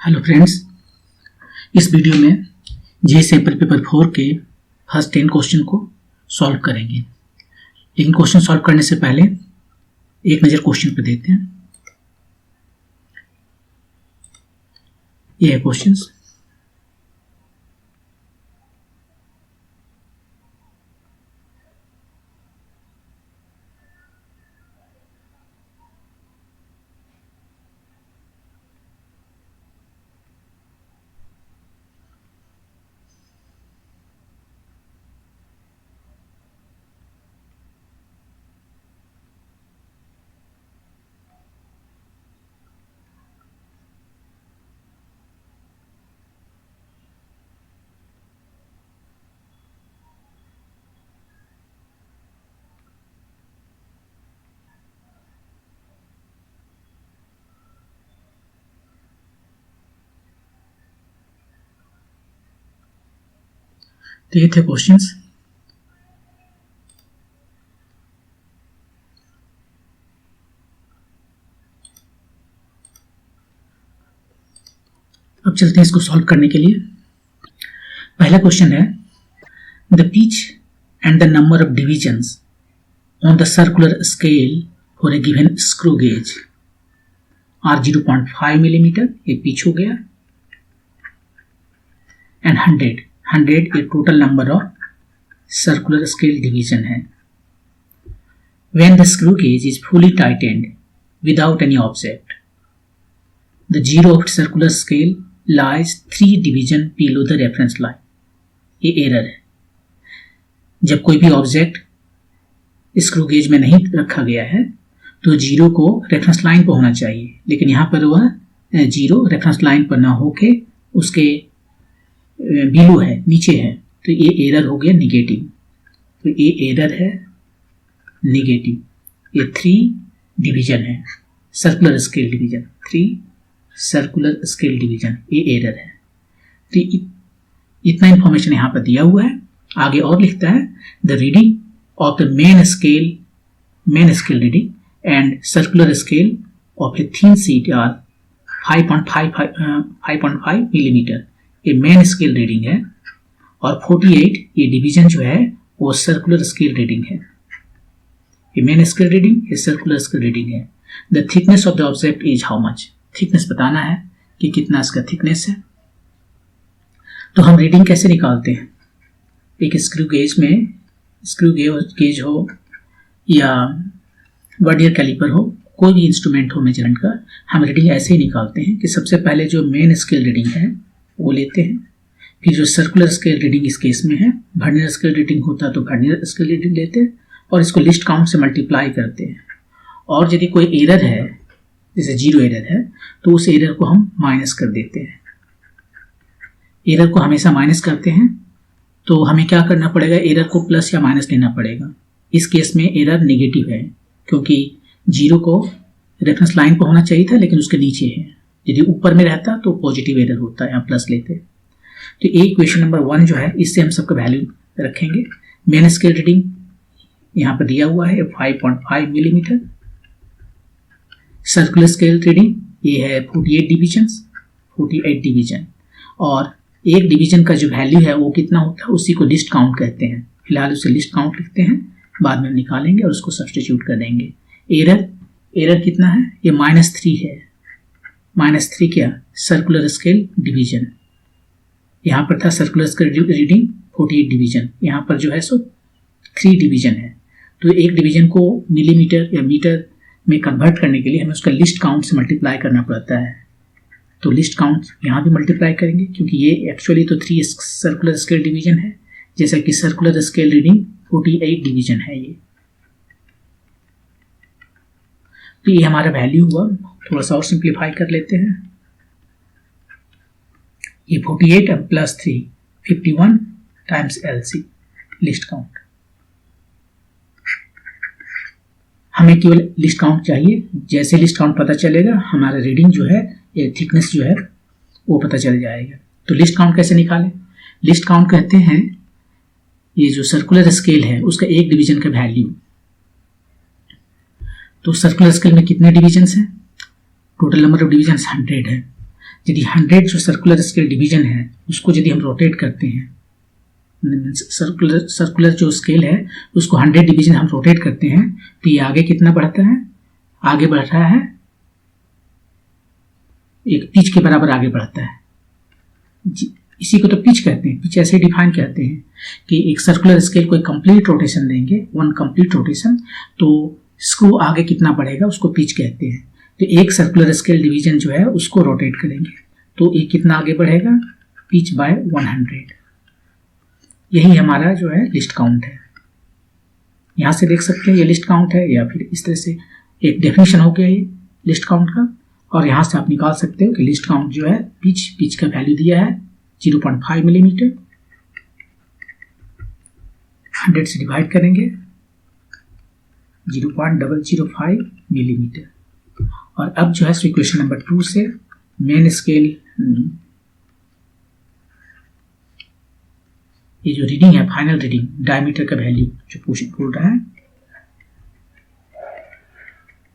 Hello friends, इस video में जे sample paper 4 के फर्स्ट 10 क्वेश्चन को सॉल्व करेंगे। लेकिन क्वेश्चन सॉल्व करने से पहले एक नज़र क्वेश्चन पर देते हैं। ये है क्वेश्चंस। तो ये थे क्वेश्चंस। अब चलते हैं इसको सॉल्व करने के लिए। पहला क्वेश्चन है, the pitch and the number of divisions on the circular scale for a given screw gauge are 0.5 millimetre, ये पिच हो गया, एंड 100 ये total number of circular scale division है। When the screw gauge is fully tightened without any object, the zero of circular scale lies 3 division below the reference line. ये error है। जब कोई भी ऑब्जेक्ट स्क्रू गेज में नहीं रखा गया है तो जीरो को रेफरेंस लाइन पर होना चाहिए, लेकिन यहाँ पर वह जीरो रेफरेंस लाइन पर ना होके उसके बिलो है, नीचे है, तो ये एरर हो गया निगेटिव। तो ये एरर है निगेटिव। ये 3 डिवीजन है, circular scale division, 3 circular scale division, ये एरर है। तो इतना इंफॉर्मेशन यहाँ पर दिया हुआ है। आगे और लिखता है, the reading of the main scale reading and circular scale of a thin sheet are 5.5 millimetre, ये मेन स्केल रीडिंग है, और 48 ये डिवीजन जो है वो सर्कुलर स्केल रीडिंग है। ये मेन स्केल रीडिंग, ये सर्कुलर स्केल रीडिंग है। The thickness of the object is how much, thickness बताना है कि कितना इसका थिकनेस है। तो हम रीडिंग कैसे निकालते हैं? एक स्क्रू गेज में, स्क्रू गेज हो या वर्नियर कैलिपर हो, कोई भी इंस्ट्रूमेंट हो मेजरमेंट का, हम रीडिंग ऐसे ही निकालते हैं कि सबसे पहले जो मेन स्केल रीडिंग है वो लेते हैं, फिर जो सर्कुलर स्केल रीडिंग इस केस में है, वर्नियर स्केल रीडिंग होता तो वर्नियर स्केल रीडिंग लेते हैं और इसको लिस्ट काउंट से मल्टीप्लाई करते हैं। और यदि कोई एरर है, जैसे जीरो एरर है, तो उस एरर को हम माइनस कर देते हैं। एरर को हमेशा माइनस करते हैं, तो हमें क्या करना पड़ेगा, एरर को प्लस या माइनस लेना पड़ेगा। इस केस में एरर नेगेटिव है क्योंकि जीरो को रेफरेंस लाइन पर होना चाहिए था, लेकिन उसके नीचे है। यदि ऊपर में रहता तो पॉजिटिव एरर होता है, यहाँ प्लस लेते। तो ये इक्वेशन नंबर 1 जो है, इससे हम सबका वैल्यू रखेंगे। मेन स्केल रीडिंग यहाँ पर दिया हुआ है 5.5 मिलीमीटर, सर्कुलर स्केल रीडिंग ये है 48 डिवीजन, और एक डिवीजन का जो वैल्यू है वो कितना होता है, उसी को लिस्ट काउंट कहते हैं। फिलहाल उसे लिस्ट काउंट लिखते हैं, बाद में निकालेंगे और उसको सब्स्टिट्यूट कर देंगे। एरर कितना है, ये -3 है। -3 क्या, सर्कुलर स्केल डिवीजन। यहाँ पर था सर्कुलर स्केल रीडिंग 48 डिवीजन, यहाँ पर जो है सो 3 डिवीजन है। तो एक डिवीजन को मिलीमीटर या मीटर में कन्वर्ट करने के लिए हमें उसका लिस्ट काउंट से मल्टीप्लाई करना पड़ता है। तो लिस्ट काउंट यहाँ भी मल्टीप्लाई करेंगे क्योंकि ये एक्चुअली तो 3 सर्कुलर स्केल डिवीजन है, जैसा कि सर्कुलर स्केल रीडिंग 48 डिवीजन है ये। तो ये हमारा वैल्यू हुआ। थोड़ा सा और सिंप्लीफाई कर लेते हैं। ये 48 अब plus 3, 51 times LC list count. हमें केवल लिस्ट काउंट चाहिए। जैसे लिस्ट काउंट पता चलेगा, हमारा रीडिंग जो है, ये थिकनेस जो है वो पता चल जाएगा। तो लिस्ट काउंट कैसे निकालें? लिस्ट काउंट कहते हैं ये जो सर्कुलर स्केल है उसका एक डिवीजन का वैल्यू। तो सर्कुलर स्केल में कितने डिवीजन्स हैं? टोटल नंबर ऑफ डिवीजन्स 100 है। यदि 100 जो सर्कुलर स्केल डिवीजन है उसको यदि हम रोटेट करते हैं, सर्कुलर जो स्केल है उसको 100 डिवीजन हम रोटेट करते हैं तो ये आगे कितना बढ़ता है, आगे बढ़ रहा है एक पिच के बराबर आगे बढ़ता है। इसी को तो पिच कहते हैं। पिच ऐसे डिफाइन करते हैं कि एक सर्कुलर स्केल को एक कंप्लीट रोटेशन देंगे, वन कंप्लीट रोटेशन, तो इसको आगे कितना बढ़ेगा उसको पिच कहते हैं। तो एक सर्कुलर स्केल डिवीजन जो है उसको रोटेट करेंगे तो ये कितना आगे बढ़ेगा, पिच बाय 100। यही हमारा जो है लिस्ट काउंट है। यहां से देख सकते हैं ये लिस्ट काउंट है, या फिर इस तरह से एक डेफिनेशन हो गया ये लिस्ट काउंट का। और यहां से आप निकाल सकते हो कि लिस्ट काउंट जो है पिच का वैल्यू दिया है 0.5 मिलीमीटर, 100 से डिवाइड करेंगे 0.005 मिलीमीटर। और अब जो है इक्वेशन नंबर 2 से मेन स्केल ये जो रीडिंग है फाइनल रीडिंग डायमीटर का वैल्यू जो बोल रहा है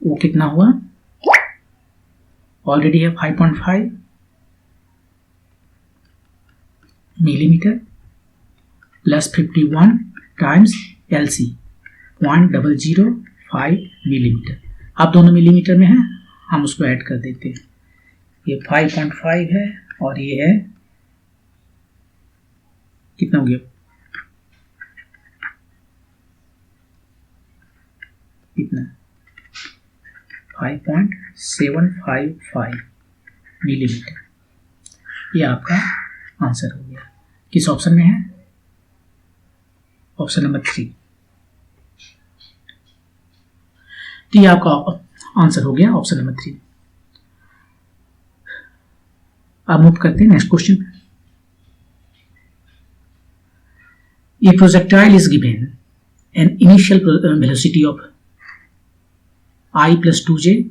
वो कितना हुआ, ऑलरेडी है 5.5 millimetre plus 51 times LC 0.005 millimetre. अब दोनों मिलीमीटर में है, हम उसको ऐड कर देते हैं। ये 5.5 है और ये है कितना हो गया, कितना 5.755 मिलीमीटर। ये आपका आंसर हो गया। किस ऑप्शन में है, ऑप्शन नंबर 3। तो ये आपका आंसर हो गया ऑप्शन नंबर 3। अब मूव करते हैं नेक्स्ट क्वेश्चन पे। A projectile is given an initial velocity of I plus 2j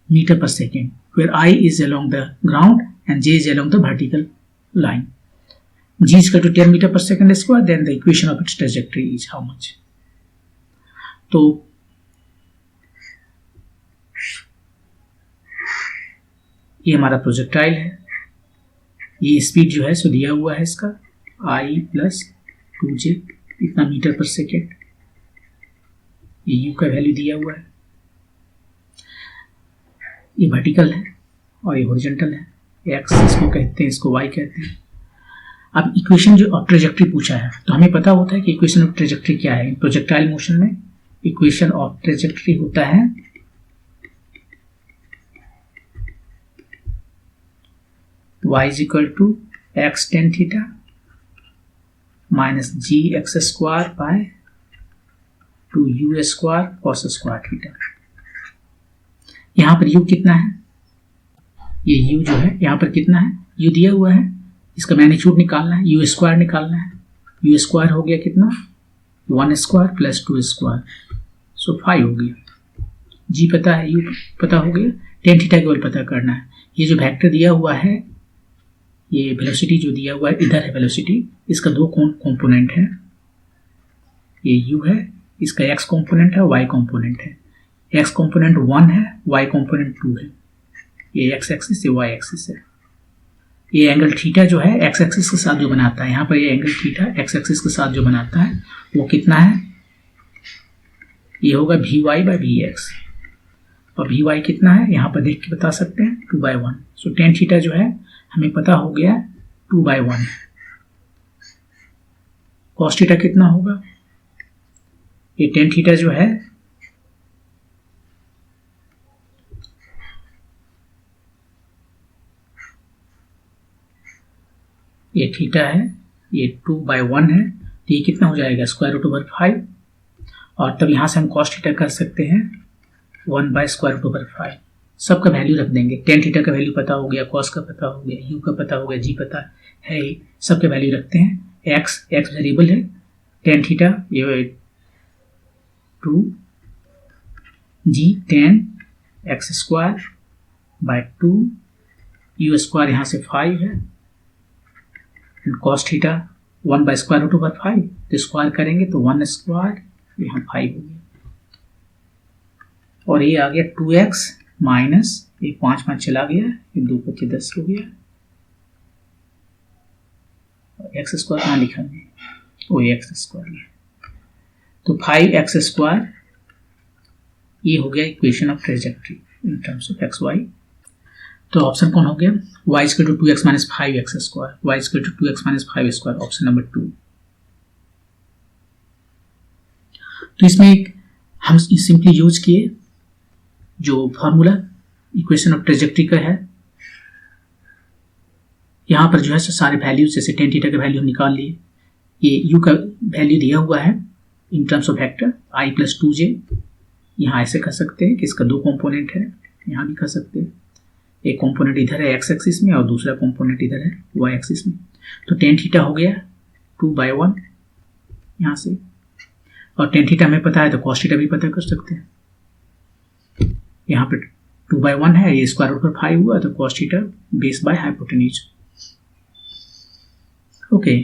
meter per second, where I is along the ground and j is along the vertical line. G is equal to 10 meter per second square. Then the equation of its trajectory is how much? तो ये हमारा projectile है, ये speed जो है सो दिया हुआ है इसका I प्लस 2j इतना मीटर पर सेकेंड, ये u का वैल्यू दिया हुआ है, ये वर्टिकल है और ये हॉरिजॉन्टल है, x इसको कहते हैं, इसको y कहते हैं। अब इक्वेशन जो ऑफ ट्रेजेक्ट्री पूछा है तो हमें पता होता है कि इक्वेशन ऑफ ट्रेजेक्ट्री क्या है। प्रोजेक्टाइल मोशन में इक्वेशन ऑफ ट्रेजेक्ट्री होता है y is equal to x tan theta minus g x square by 2u square cos square theta। यहां पर u कितना है, ये u जो है यहां पर कितना है, u दिया हुआ है, इसका मैग्नीट्यूड निकालना है, u स्क्वायर निकालना है। u स्क्वायर हो गया कितना, 1 स्क्वायर प्लस 2 स्क्वायर, सो 5 हो गया। g पता है, u पता हो गया, tan थीटा केवल पता करना है। ये जो वेक्टर दिया हुआ है, ये वेलोसिटी जो दिया हुआ है, इधर है वेलोसिटी, इसका दो कंपोनेंट है, ये u है, इसका x कंपोनेंट है, y कंपोनेंट है। x कंपोनेंट 1 है, y कंपोनेंट 2 है, ये x एक्सिस, ये y एक्सिस है। ये एंगल थीटा जो है x एक्सिस के साथ जो बनाता है, यहाँ पर ये एंगल थीटा x एक्सिस के साथ जो बनाता है वो कितना है, ये होगा vy बाई vx। और vy कितना है यहाँ पर देख के बता सकते हैं, 2/1। सो tan थीटा जो है हमें पता हो गया 2/1। cos थीटा कितना होगा, ये tan थीटा जो है ये थीटा है, ये 2/1 है, तो ये कितना हो जाएगा √5। और तब यहां से हम cos थीटा कर सकते हैं 1/√5। सबका वैल्यू रख देंगे, tan थीटा का वैल्यू पता हो गया, cos का पता हो गया, u का पता हो गया, g पता है, सबके वैल्यू रखते हैं। x वेरिएबल है, tan थीटा ये 2 g tan x square by 2 u square यहाँ से 5 है, cos थीटा 1/√5, तो स्क्वायर करेंगे तो 1 स्क्वायर यहाँ 5 हो गया, और ये आ गया 2x माइनस ये 5 5 चला गया, ये 2 5 10 हो गया, एक्स स्क्वायर कहाँ लिखा है, वो एक्स स्क्वायर, तो 5x² ये हो गया equation of trajectory in terms of x y. तो ऑप्शन कौन हो गया, y equal to 2x minus 5x², y equal to 2x minus 5² option number 2। तो इसमें एक हम सिंपली यूज किए जो फॉर्मूला इक्वेशन ऑफ ट्रेजेक्ट्री का है। यहाँ पर जो है सारे वैल्यूज जैसे टेन थीटा का वैल्यू हम निकाल लिए, ये u का वैल्यू दिया हुआ है इन terms of vector i plus 2j। यहाँ ऐसे कर सकते हैं कि इसका 2 कंपोनेंट है, यहाँ भी कर सकते हैं, एक कंपोनेंट इधर है x एक्सिस में और दूसरा कंपोनेंट इधर है y एक्सिस में। तो टेन थीटा हो गया 2/1 यहाँ से, और टेन थीटा हमें पता है तो कॉस थीटा भी पता कर सकते हैं। यहाँ पे 2/1 है, ये स्क्वायर रूट पर 5 हुआ तो cos theta base by hypotenuse. Okay,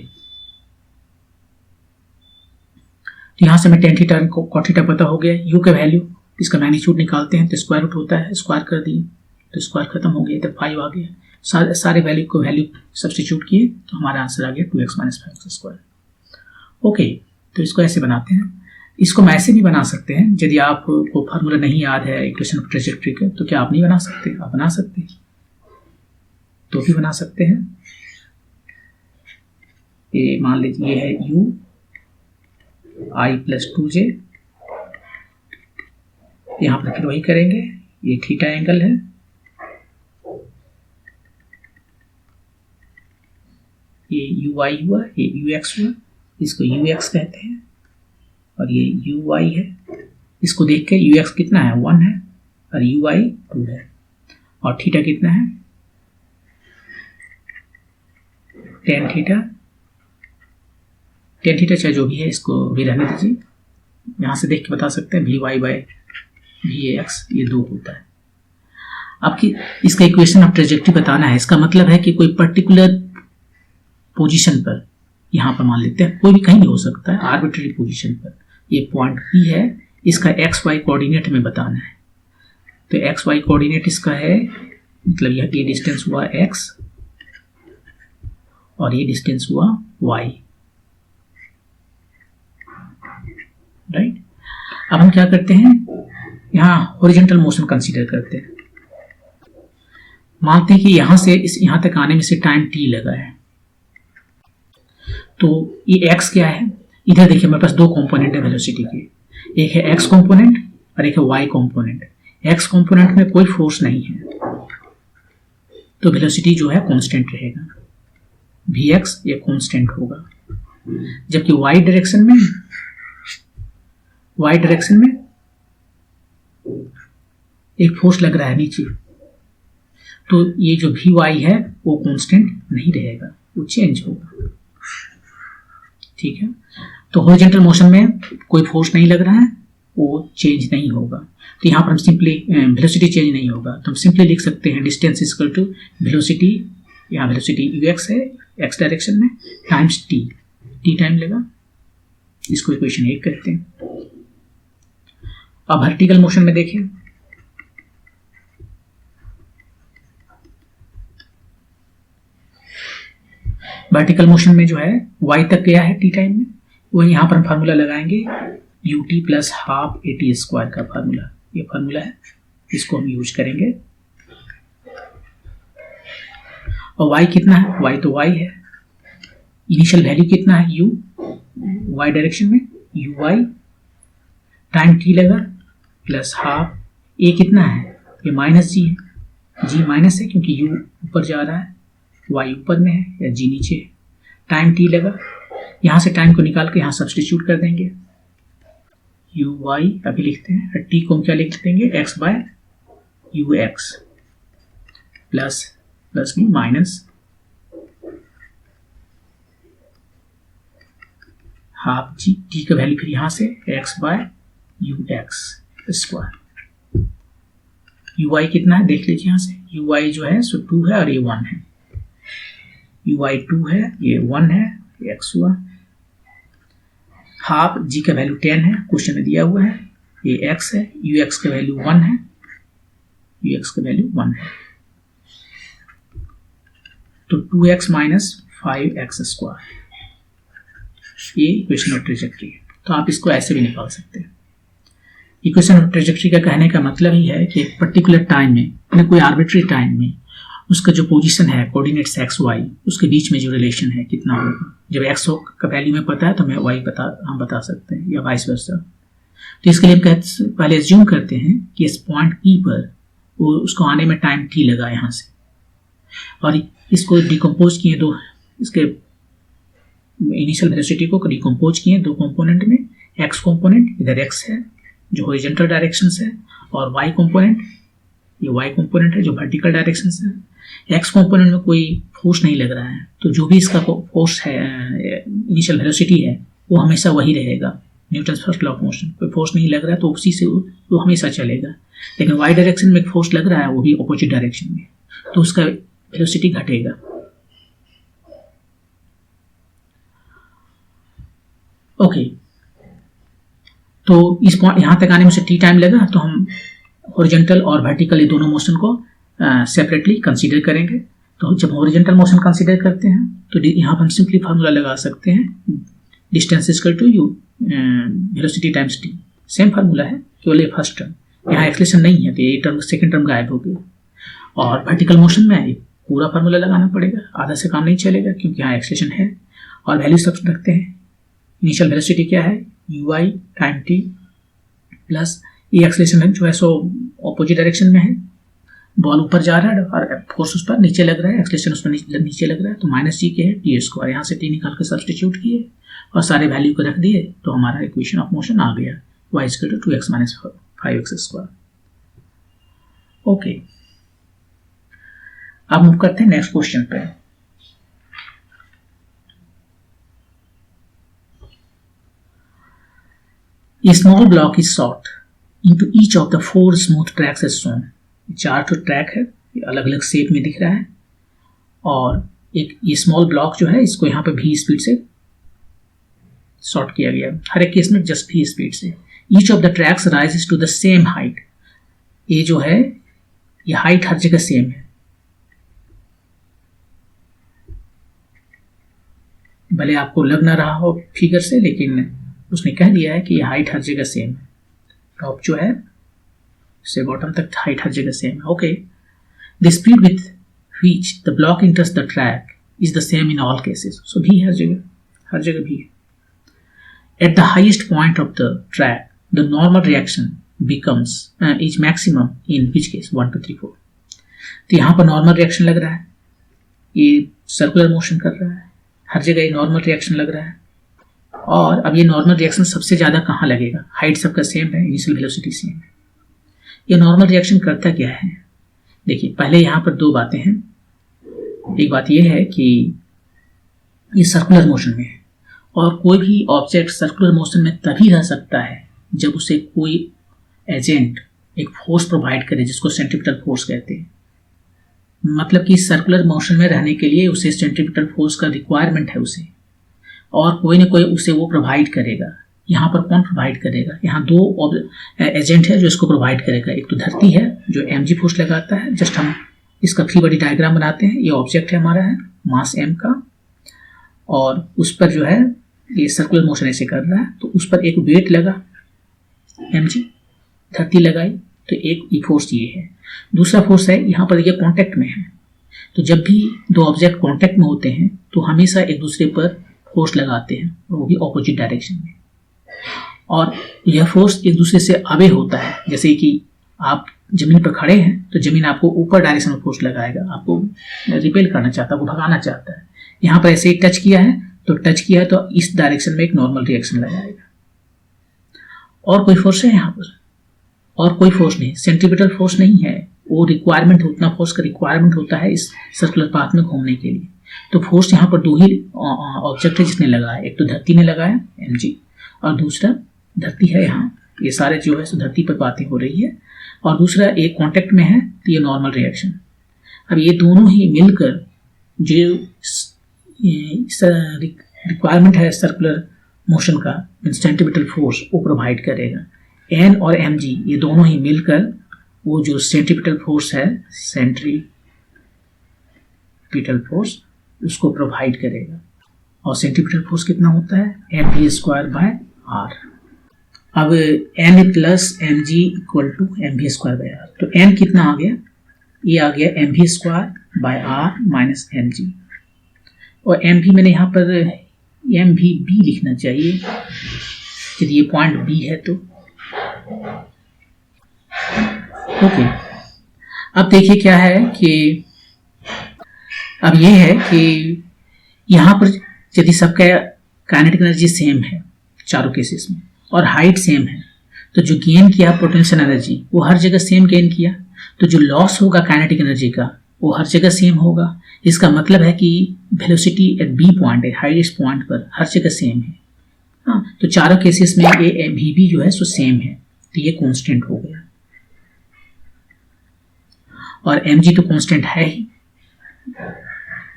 तो यहाँ से मैं टेन थीटा कॉस थीटा पता हो गया, यू का वैल्यू इसका मैग्नीट्यूड निकालते हैं तो स्क्वायर रूट होता है, स्क्वायर कर दिए तो स्क्वायर खत्म हो गया, तो 5 आ गया। सारे वैल्यू को वैल्यू सब्स्टिट्यूट किए तो हमारा आंसर आ गया 2x माइनस 5x²। ओके, तो इसको ऐसे बनाते हैं। इसको हम ऐसे भी बना सकते हैं, यदि आपको फार्मूला नहीं याद है इक्वेशन ऑफ ट्रेजेक्ट्री का तो क्या आप नहीं बना सकते, आप बना सकते हैं, तो भी बना सकते हैं। ये मान लीजिए ये है u i प्लस 2j, यहाँ पर फिर वही करेंगे, ये थीटा एंगल है, ये ui हुआ, ये ux हुआ, इसको ux कहते हैं, और ये uy है। इसको देख के ux कितना है 1 है और uy 2 है, और थीटा कितना है टेन थीटा चाहे जो भी है इसको भी रहने दीजिए। यहाँ से देख के बता सकते हैं vy बाय vax ये 2 होता है। आपकी इसका इक्वेशन ऑफ ट्रेजेक्ट्री बताना है, इसका मतलब है कि कोई पर्टिकुलर पोजीशन पर, यहाँ पर मान लेते हैं कोई भी कहीं भी हो सकता है, आर्बिट्ररी पोजीशन पर ये पॉइंट P है, इसका एक्स वाई कोऑर्डिनेट हमें बताना है। तो एक्स वाई कोऑर्डिनेट इसका है, मतलब ये डिस्टेंस हुआ x और ये डिस्टेंस हुआ y, राइट। अब हम क्या करते हैं, यहाँ हॉरिजॉन्टल मोशन कंसीडर करते हैं। मानते हैं कि यहाँ से यहाँ तक आने में से टाइम t लगा है, तो ये x क्या है, इधर देखिए मेरे पास 2 कंपोनेंट है वेलोसिटी के, एक है x कंपोनेंट और एक है y कंपोनेंट। x कंपोनेंट में कोई फोर्स नहीं है तो वेलोसिटी जो है कांस्टेंट रहेगा, vx ये कांस्टेंट होगा। जबकि y डायरेक्शन में एक फोर्स लग रहा है नीचे, तो ये जो vy है वो कांस्टेंट नहीं रहेगा, वो चेंज होगा, ठीक है। तो हॉरिजॉन्टल मोशन में कोई फोर्स नहीं लग रहा है, वो चेंज नहीं होगा, तो यहाँ पर हम सिंपली वेलोसिटी चेंज नहीं होगा, तो हम सिंपली लिख सकते हैं डिस्टेंस इक्वल टू वेलोसिटी, यहाँ वेलोसिटी ux है x डायरेक्शन में टाइम्स t टाइम लगा, इसको इक्वेशन 1 कहते हैं। अब वर्टिकल मोशन में देखें, वर्टिकल मोशन में जो है y तक गया है t टाइम में, वही यहाँ पर हम फार्मूला लगाएंगे ut प्लस हाफ at² का फार्मूला, ये फार्मूला है, इसको हम यूज करेंगे। और y कितना है, y तो y है, इनिशियल वैल्यू कितना है u, y डायरेक्शन में uy टाइम t लगा प्लस हाफ, a कितना है, ये माइनस g है, g माइनस है क्योंकि u ऊपर जा रहा है, y ऊपर में है या g नीचे है, टाइम t लगा, यहाँ से टाइम को निकाल के यहाँ सब्स्टिट्यूट कर देंगे, uy अभी लिखते हैं, और t को हम क्या लिख देंगे x बाय ux प्लस में माइनस हाफ जी, t का वैल्यू फिर यहाँ से x by ux square. uy कितना है देख लीजिए, यहाँ से uy जो है सो 2 है और ये 1 है, uy 2 है, ये 1 है, ये x हुआ, हाफ g का वैल्यू 10 है, क्वेश्चन में दिया हुआ है, ये x है, ux का वैल्यू 1 है, ux का वैल्यू 1 है। तो 2x माइनस 5x स्क्वायर, ये इक्वेशन ऑफ ट्रेजेक्ट्री है। तो आप इसको ऐसे भी निकाल सकते हैं। इक्वेशन ऑफ ट्रेजेक्ट्री का कहने का मतलब ही है कि एक पर्टिकुलर टाइम में, कोई आर्बिट्री टाइम में उसका जो पोजीशन है कोऑर्डिनेट्स एक्स वाई, उसके बीच में जो रिलेशन है कितना होगा। जब एक्स का वैल्यू में पता है तो मैं वाई हम बता सकते हैं, या वाइस वर्सा। तो इसके लिए हम पहले एज्यूम करते हैं कि इस पॉइंट ई पर वो उसको आने में टाइम टी लगा यहाँ से, और इसको डिकम्पोज किए दो, इसके इनिशियल वेलोसिटी को डिकम्पोज किए दो कंपोनेंट में। एक्स कंपोनेंट इधर एक्स है जो हॉरिजॉन्टल डायरेक्शन है, और वाई कंपोनेंट, ये वाई कंपोनेंट है जो वर्टिकल डायरेक्शन है। एक्स कंपोनेंट में कोई फोर्स नहीं लग रहा है, तो जो भी इसका फोर्स है, इनिशियल वेलोसिटी है, वो हमेशा वही रहेगा, Newton first law of motion. कोई फोर्स नहीं लग रहा है तो उसी से वो हमेशा चलेगा। लेकिन वाई डायरेक्शन में एक फोर्स लग रहा है, वो भी अपोजिट डायरेक्शन में, तो उसका वेलोसिटी घटेगा। ओके, तो इस पॉइंट यहाँ तक आने में से टी टाइम लगा, तो हम हॉरिजॉन्टल और वर्टिकल ये दोनों मोशन को सेपरेटली कंसीडर करेंगे। तो जब हॉरिजॉन्टल मोशन कंसीडर करते हैं तो यहाँ पर हम सिंपली फार्मूला लगा सकते हैं, distance equal to u velocity times t. Same formula है, केवल ये फर्स्ट टर्म, यहाँ एक्सलेशन नहीं है तो ये टर्म सेकंड टर्म गायब हो गया। और वर्टिकल मोशन में पूरा फार्मूला लगाना पड़ेगा, आधा से काम नहीं चलेगा क्योंकि यहाँ एक्सलेशन है। और वैल्यू सब रखते हैं, इनिशियल वेलोसिटी क्या है u y time t plus ये एक्सलेशन है जो है सो ऑपोजिट डायरेक्शन में है, बॉल ऊपर जा रहा है और फोर्स उस पर नीचे लग रहा है, एक्सलेशन उस पर नीचे लग रहा है, तो माइनस जी के है टी स्क्वायर। यहाँ से टी निकाल के सब्सटीट्यूट किए और सारे वैल्यू को रख दिए, तो हमारा इक्वेशन ऑफ मोशन आ गया, y equal to 2x minus 5x square. Okay, अब मूव करते हैं नेक्स्ट क्वेश्चन पे। A small block is shot into each of the 4 smooth tracks as shown। 4 तो ट्रैक है, ये अलग अलग शेप में दिख रहा है, और एक ये स्मॉल ब्लॉक जो है इसको यहाँ पे v स्पीड से शॉर्ट किया गया, हर एक केस में जस्ट v स्पीड से। Each of the tracks rises to the same height. ये जो है ये हाइट हर जगह सेम है, भले आपको लग ना रहा हो फिगर से, लेकिन उसने कह दिया है कि ये हाइट हर जगह सेम है। टॉप जो है से बॉटम तक हाइट हर जगह सेम है। Okay, the speed with which the block enters the track is the same in all cases. So भी हर जगह भी है। At the highest point of the track the normal reaction becomes is maximum in which case 1 2 3 4। तो यहाँ पर normal reaction लग रहा है, ये सर्कुलर मोशन कर रहा है, हर जगह ये नॉर्मल रिएक्शन लग रहा है। और अब ये नॉर्मल रिएक्शन सबसे ज़्यादा कहाँ लगेगा, हाइट सबका सेम है, इनिशियल वेलोसिटी सेम है। ये नॉर्मल रिएक्शन करता क्या है, देखिए पहले यहाँ पर 2 बातें हैं। एक बात ये है कि ये सर्कुलर मोशन में है, और कोई भी ऑब्जेक्ट सर्कुलर मोशन में तभी रह सकता है जब उसे कोई एजेंट एक फोर्स प्रोवाइड करे, जिसको सेंट्रीपिटल फोर्स कहते हैं। मतलब कि सर्कुलर मोशन में रहने के लिए उसे सेंट्रीपिटल फोर्स का रिक्वायरमेंट है उसे, और कोई ना कोई उसे वो प्रोवाइड करेगा। यहाँ पर कौन प्रोवाइड करेगा, यहाँ 2 एजेंट है जो इसको प्रोवाइड करेगा। एक तो धरती है जो mg फोर्स लगाता है, जस्ट हम इसका फ्री बॉडी डायग्राम बनाते हैं। ये ऑब्जेक्ट है हमारा, है मास m का, और उस पर जो है ये सर्कुलर मोशन ऐसे कर रहा है, तो उस पर एक वेट लगा mg, धरती लगाई, तो एक फोर्स ये है। दूसरा फोर्स है यहाँ पर ये कॉन्टेक्ट में है, तो जब भी 2 ऑब्जेक्ट कॉन्टेक्ट में होते हैं तो हमेशा एक दूसरे पर फोर्स लगाते हैं, वो भी ऑपोजिट डायरेक्शन में। और यह फोर्स एक दूसरे से अवे होता है, जैसे कि आप जमीन पर खड़े हैं तो जमीन आपको ऊपर डायरेक्शन में फोर्स लगाएगा, आपको रिपेल करना चाहता है, आपको भगाना चाहता है। यहाँ पर ऐसे ही टच किया है तो इस डायरेक्शन में एक नॉर्मल रिएक्शन लगाएगा। और कोई फोर्स है यहाँ पर, और कोई फोर्स नहीं, सेंट्रीपिटल फोर्स नहीं है, वो रिक्वायरमेंट, उतना फोर्स का रिक्वायरमेंट होता है इस सर्कुलर पाथ में घूमने के लिए। तो फोर्स यहाँ पर 2 ही ऑब्जेक्ट है जिसने लगाया, एक तो धरती ने लगाया mg, और दूसरा धरती है यहाँ, ये सारे जो है धरती पर बातें हो रही है, और दूसरा एक कांटेक्ट में है, तो ये नॉर्मल रिएक्शन। अब ये दोनों ही मिलकर जो रिक्वायरमेंट है सर्कुलर मोशन का, सेंट्रीपिटल फोर्स, वो प्रोवाइड करेगा। n और mg ये दोनों ही मिलकर वो जो सेंट्रीपिटल फोर्स है, सेंट्रीपिटल फोर्स, उसको प्रोवाइड करेगा। और सेंट्रीपिटल फोर्स कितना होता है, mv²/r। अब n plus mg equal to mv²/r, तो n कितना आ गया, ये आ गया mv²/r माइनस mg, और mv मैंने यहाँ पर mvb लिखना चाहिए यदि ये पॉइंट b है तो। ओके, अब देखिए क्या है कि अब ये है कि यहाँ पर यदि सबका काइनेटिक एनर्जी सेम है चारों केसेस में और हाइट सेम है, तो जो गेन किया पोटेंशियल एनर्जी वो हर जगह सेम गेन किया, तो जो लॉस होगा काइनेटिक एनर्जी का वो हर जगह सेम होगा। इसका मतलब है कि वेलोसिटी एट बी पॉइंट है, हाईएस्ट पॉइंट पर हर जगह सेम है। हाँ, तो चारों केसेस में ये भी जो है सो सेम है, तो ये कांस्टेंट हो गया। और mg तो कांस्टेंट है ही,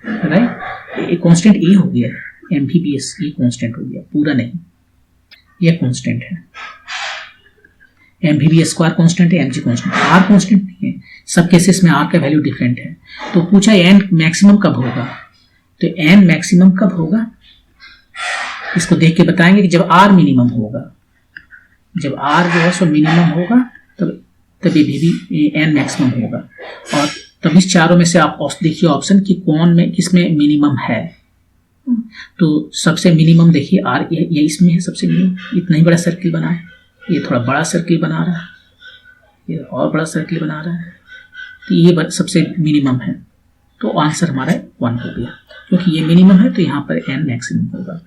राइट, ये कांस्टेंट ए हो गया, mvbs ये कांस्टेंट हो गया, पूरा नहीं, ये कांस्टेंट है। mvb² कांस्टेंट है, mg कांस्टेंट, r कांस्टेंट नहीं है, सब केसेस में r का वैल्यू डिफरेंट है। तो पूछा n मैक्सिमम कब होगा, तो n मैक्सिमम कब होगा इसको देख के बताएंगे कि जब r मिनिमम होगा, जब r जो है सो मिनिमम होगा तब ये भी n मैक्सिमम होगा। और तब इस चारों में से आप देखिए ऑप्शन कि कौन में किसमें मिनिमम है, तो सबसे मिनिमम देखिए r ये इसमें है सबसे मिनिमम। इतना ही बड़ा सर्किल बना है, ये थोड़ा बड़ा सर्किल बना रहा है, ये और बड़ा सर्किल बना रहा है, तो ये सबसे मिनिमम है, तो आंसर हमारा 1 हो गया, क्योंकि ये मिनिमम है तो यहाँ पर n मैक्सिमम होगा।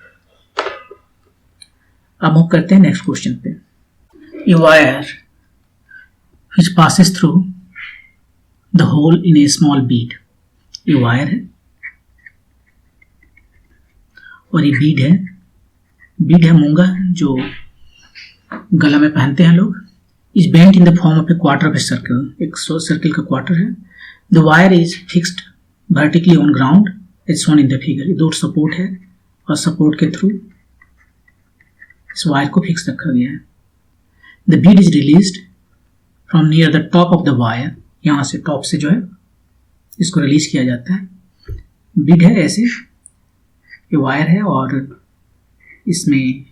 अब मूव करते हैं नेक्स्ट क्वेश्चन पे। A wire which passes through the hole in a small bead, ये वायर है और ये बीड है, बीड है मूंगा जो गला में पहनते हैं लोग। Is bent in the form of a quarter of a circle, एक सर्कल का क्वार्टर है। The wire is fixed vertically on ground as shown in the figure, दो सपोर्ट है और सपोर्ट के थ्रू इस वायर को फिक्स रखा गया है। The Beed is released from near the top of the wire, यहाँ से टॉप से जो है इसको रिलीज किया जाता है। बीड है ऐसे, ये वायर है और इसमें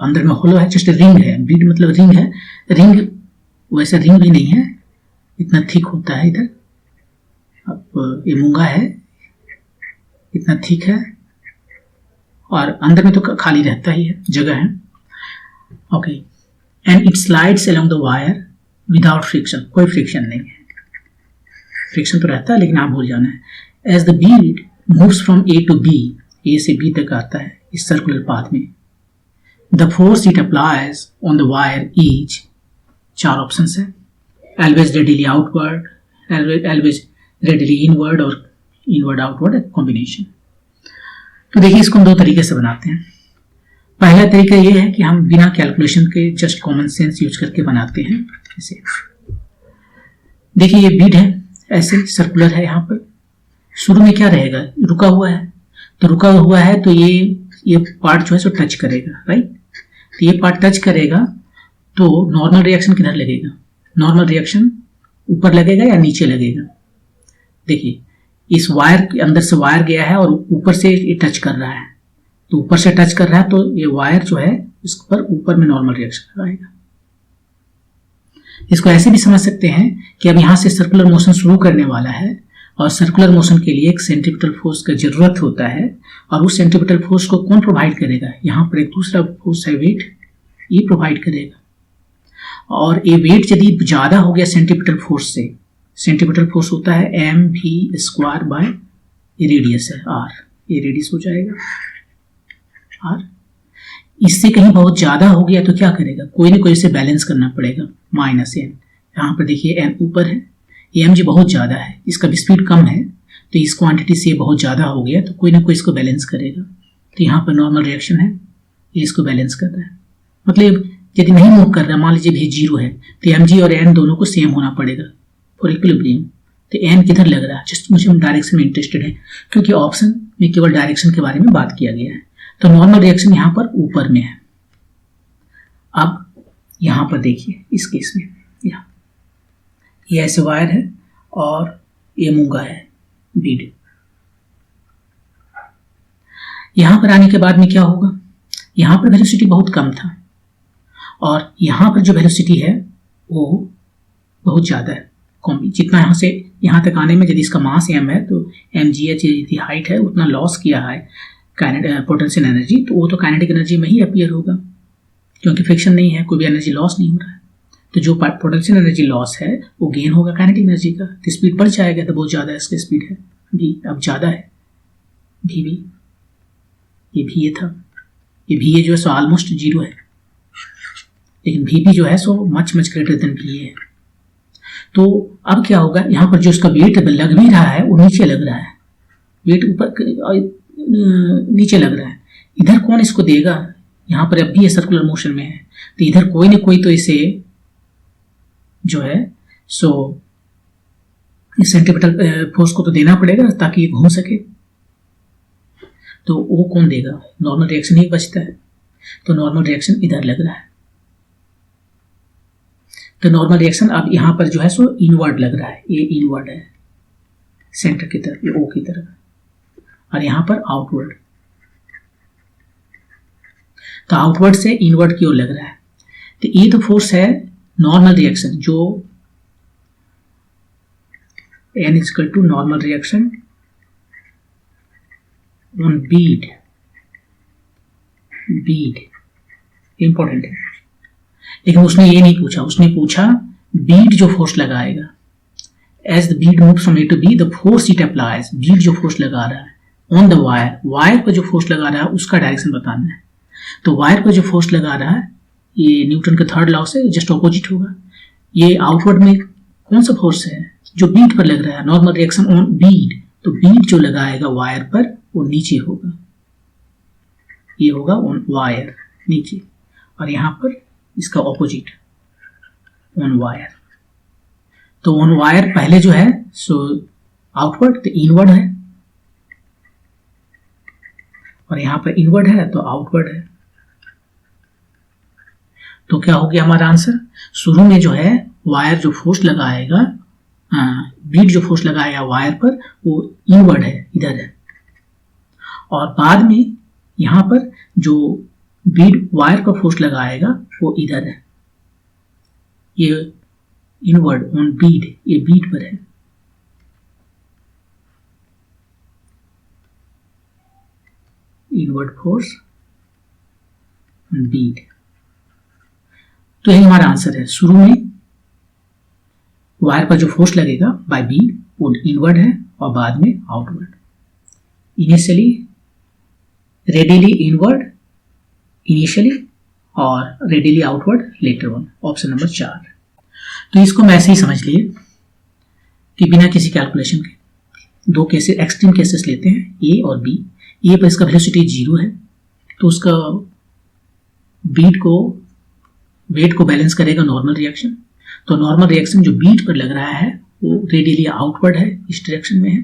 अंदर में होलो है, जस्ट रिंग है, बीड मतलब रिंग है। रिंग वैसे रिंग भी नहीं है, इतना थिक होता है इधर। अब ये मूंगा है, इतना थिक है और अंदर में तो खाली रहता ही है, जगह है। Okay, and it slides along the wire without friction, कोई फ्रिक्शन नहीं है, फ्रिक्शन तो रहता है लेकिन आप भूल जाना है। As the bead moves from A to B, A से बी तक आता है इस सर्कुलर पाथ में। The force it applies on the wire is, चार ऑप्शन है, always radially outward, always radially inward और इनवर्ड आउटवर्ड कॉम्बिनेशन। तो देखिए इसको हम दो तरीके से बनाते हैं। पहला तरीका ये है कि हम बिना कैलकुलेशन के जस्ट कॉमन सेंस यूज करके बनाते हैं। ऐसे देखिए ये बीड है, ऐसे सर्कुलर है, यहाँ पर शुरू में क्या रहेगा, रुका हुआ है, तो रुका हुआ है तो ये पार्ट जो है सो टच करेगा, राइट। तो ये पार्ट टच करेगा तो नॉर्मल रिएक्शन किधर लगेगा, नॉर्मल रिएक्शन ऊपर लगेगा या नीचे लगेगा। देखिए इस वायर के अंदर से वायर गया है और ऊपर से ये टच कर रहा है, तो ऊपर से टच कर रहा है तो ये वायर जो है इस पर ऊपर में नॉर्मल रिएक्शन लगाएगा। इसको ऐसे भी समझ सकते हैं कि अब यहां से सर्कुलर मोशन शुरू करने वाला है और सर्कुलर मोशन के लिए एक सेंट्रीपिटल फोर्स का जरूरत होता है, और उस सेंट्रीपिटल फोर्स को कौन प्रोवाइड करेगा, यहाँ पर एक दूसरा फोर्स है वेट, ये प्रोवाइड करेगा। और ये वेट यदि ज्यादा हो गया सेंट्रीपिटल फोर्स से, सेंट्रीपिटल फोर्स होता है mv² बाय रेडियस है r, ये रेडियस हो जाएगा r। इससे कहीं बहुत ज्यादा हो गया तो क्या करेगा, कोई ना कोई से बैलेंस करना पड़ेगा, -n। यहाँ पर देखिए n ऊपर है, ये mg बहुत ज्यादा है, इसका भी स्पीड कम है, तो इस क्वांटिटी से ये बहुत ज्यादा हो गया तो कोई ना कोई इसको बैलेंस करेगा। तो यहाँ पर नॉर्मल रिएक्शन है, ये इसको बैलेंस कर रहा है। मतलब यदि नहीं मूव कर रहा, मान लीजिए भी 0 है, तो mg और n दोनों को सेम होना पड़ेगा फॉर इक्विलिब्रियम। तो n किधर लग रहा है, जस्ट मुझे डायरेक्शन में इंटरेस्टेड है, क्योंकि ऑप्शन में केवल डायरेक्शन के बारे में बात किया गया है। तो नॉर्मल रिएक्शन यहाँ पर ऊपर में है। अब यहाँ पर देखिए इस केस में ये ऐसे वायर है और ये मूंगा है बीड। यहां पर आने के बाद में क्या होगा, यहां पर वेलोसिटी बहुत कम था और यहां पर जो वेलोसिटी है वो बहुत ज़्यादा है। जितना यहाँ से यहाँ तक आने में यदि इसका मास m है तो mgh यदि हाइट है उतना लॉस किया है पोटेंशियल एनर्जी, तो वो तो काइनेटिक एनर्जी में ही अपीयर होगा क्योंकि फ्रिक्शन नहीं है, कोई भी एनर्जी लॉस नहीं हो रहा है। तो जो पोटेंशियल एनर्जी लॉस है वो गेन होगा काइनेटिक एनर्जी का, तो स्पीड बढ़ जाएगा। तो बहुत ज़्यादा इसका स्पीड है v, अब ज़्यादा है v, ये v था, ये v जो है सो ऑलमोस्ट 0 है, लेकिन vp जो है so much greater than va है। तो अब क्या होगा, यहाँ पर जो इसका वेट लग भी रहा है वो नीचे लग रहा है, वेट ऊपर नीचे लग रहा है। इधर कौन इसको देगा, यहाँ पर अब भी ये सर्कुलर मोशन में है, तो इधर कोई ना कोई तो इसे जो है सो सेंट्रीपिटल फोर्स को तो देना पड़ेगा ताकि ये घूम सके। तो वो कौन देगा, नॉर्मल रिएक्शन ही बचता है, तो नॉर्मल रिएक्शन इधर लग रहा है। तो नॉर्मल रिएक्शन अब यहां पर जो है सो इनवर्ड लग रहा है, ये इनवर्ड है सेंटर की तरफ, ये ओ की तरफ, और यहां पर आउटवर्ड, तो आउटवर्ड से इनवर्ड की ओर लग रहा है। तो ये तो फोर्स है नॉर्मल रिएक्शन, जो n equal to normal reaction on bead important है। लेकिन उसने ये नहीं पूछा, उसने पूछा बीड जो फोर्स लगाएगा, as the bead move from A to B the force it applies, bead जो फोर्स लगा रहा है ऑन द वायर, वायर पर जो फोर्स लगा रहा है उसका डायरेक्शन बताना है। तो वायर पर जो फोर्स लगा रहा है ये न्यूटन के थर्ड लॉ से जस्ट ऑपोजिट होगा। ये आउटवर्ड में कौन सा फोर्स है, जो बीड पर लग रहा है, नॉर्मल रिएक्शन ऑन बीड, तो बीड जो लगाएगा वायर पर वो नीचे होगा, ये होगा ऑन वायर नीचे, और यहां पर इसका ऑपोजिट ऑन वायर। तो ऑन वायर पहले जो है सो आउटवर्ड, तो इनवर्ड है, और यहां पर इनवर्ड है तो आउटवर्ड है। तो क्या हो गया हमारा आंसर, शुरू में जो है वायर जो फोर्स लगाएगा, बीड जो फोर्स लगाएगा वायर पर वो इनवर्ड है, इधर है, और बाद में यहां पर जो बीड वायर पर फोर्स लगाएगा वो इधर है, ये इनवर्ड ऑन बीड, ये बीड पर है। इनवर्ड फोर्स ऑन बीड, तो यही हमारा आंसर है। शुरू में वायर पर जो फोर्स लगेगा बाय बीड वो इनवर्ड है और बाद में outward. Initially radially inward initially और radially outward later on, option number 4। तो इसको मैं ऐसे ही समझ लिए कि बिना किसी कैलकुलेशन के दो केसेस, एक्सट्रीम केसेस लेते हैं ए और बी। ए पर इसका वेलोसिटी 0 है, तो उसका बीट को वेट को बैलेंस करेगा नॉर्मल रिएक्शन। तो नॉर्मल रिएक्शन जो बीट पर लग रहा है वो रेडियली आउटवर्ड है, इस डायरेक्शन में है,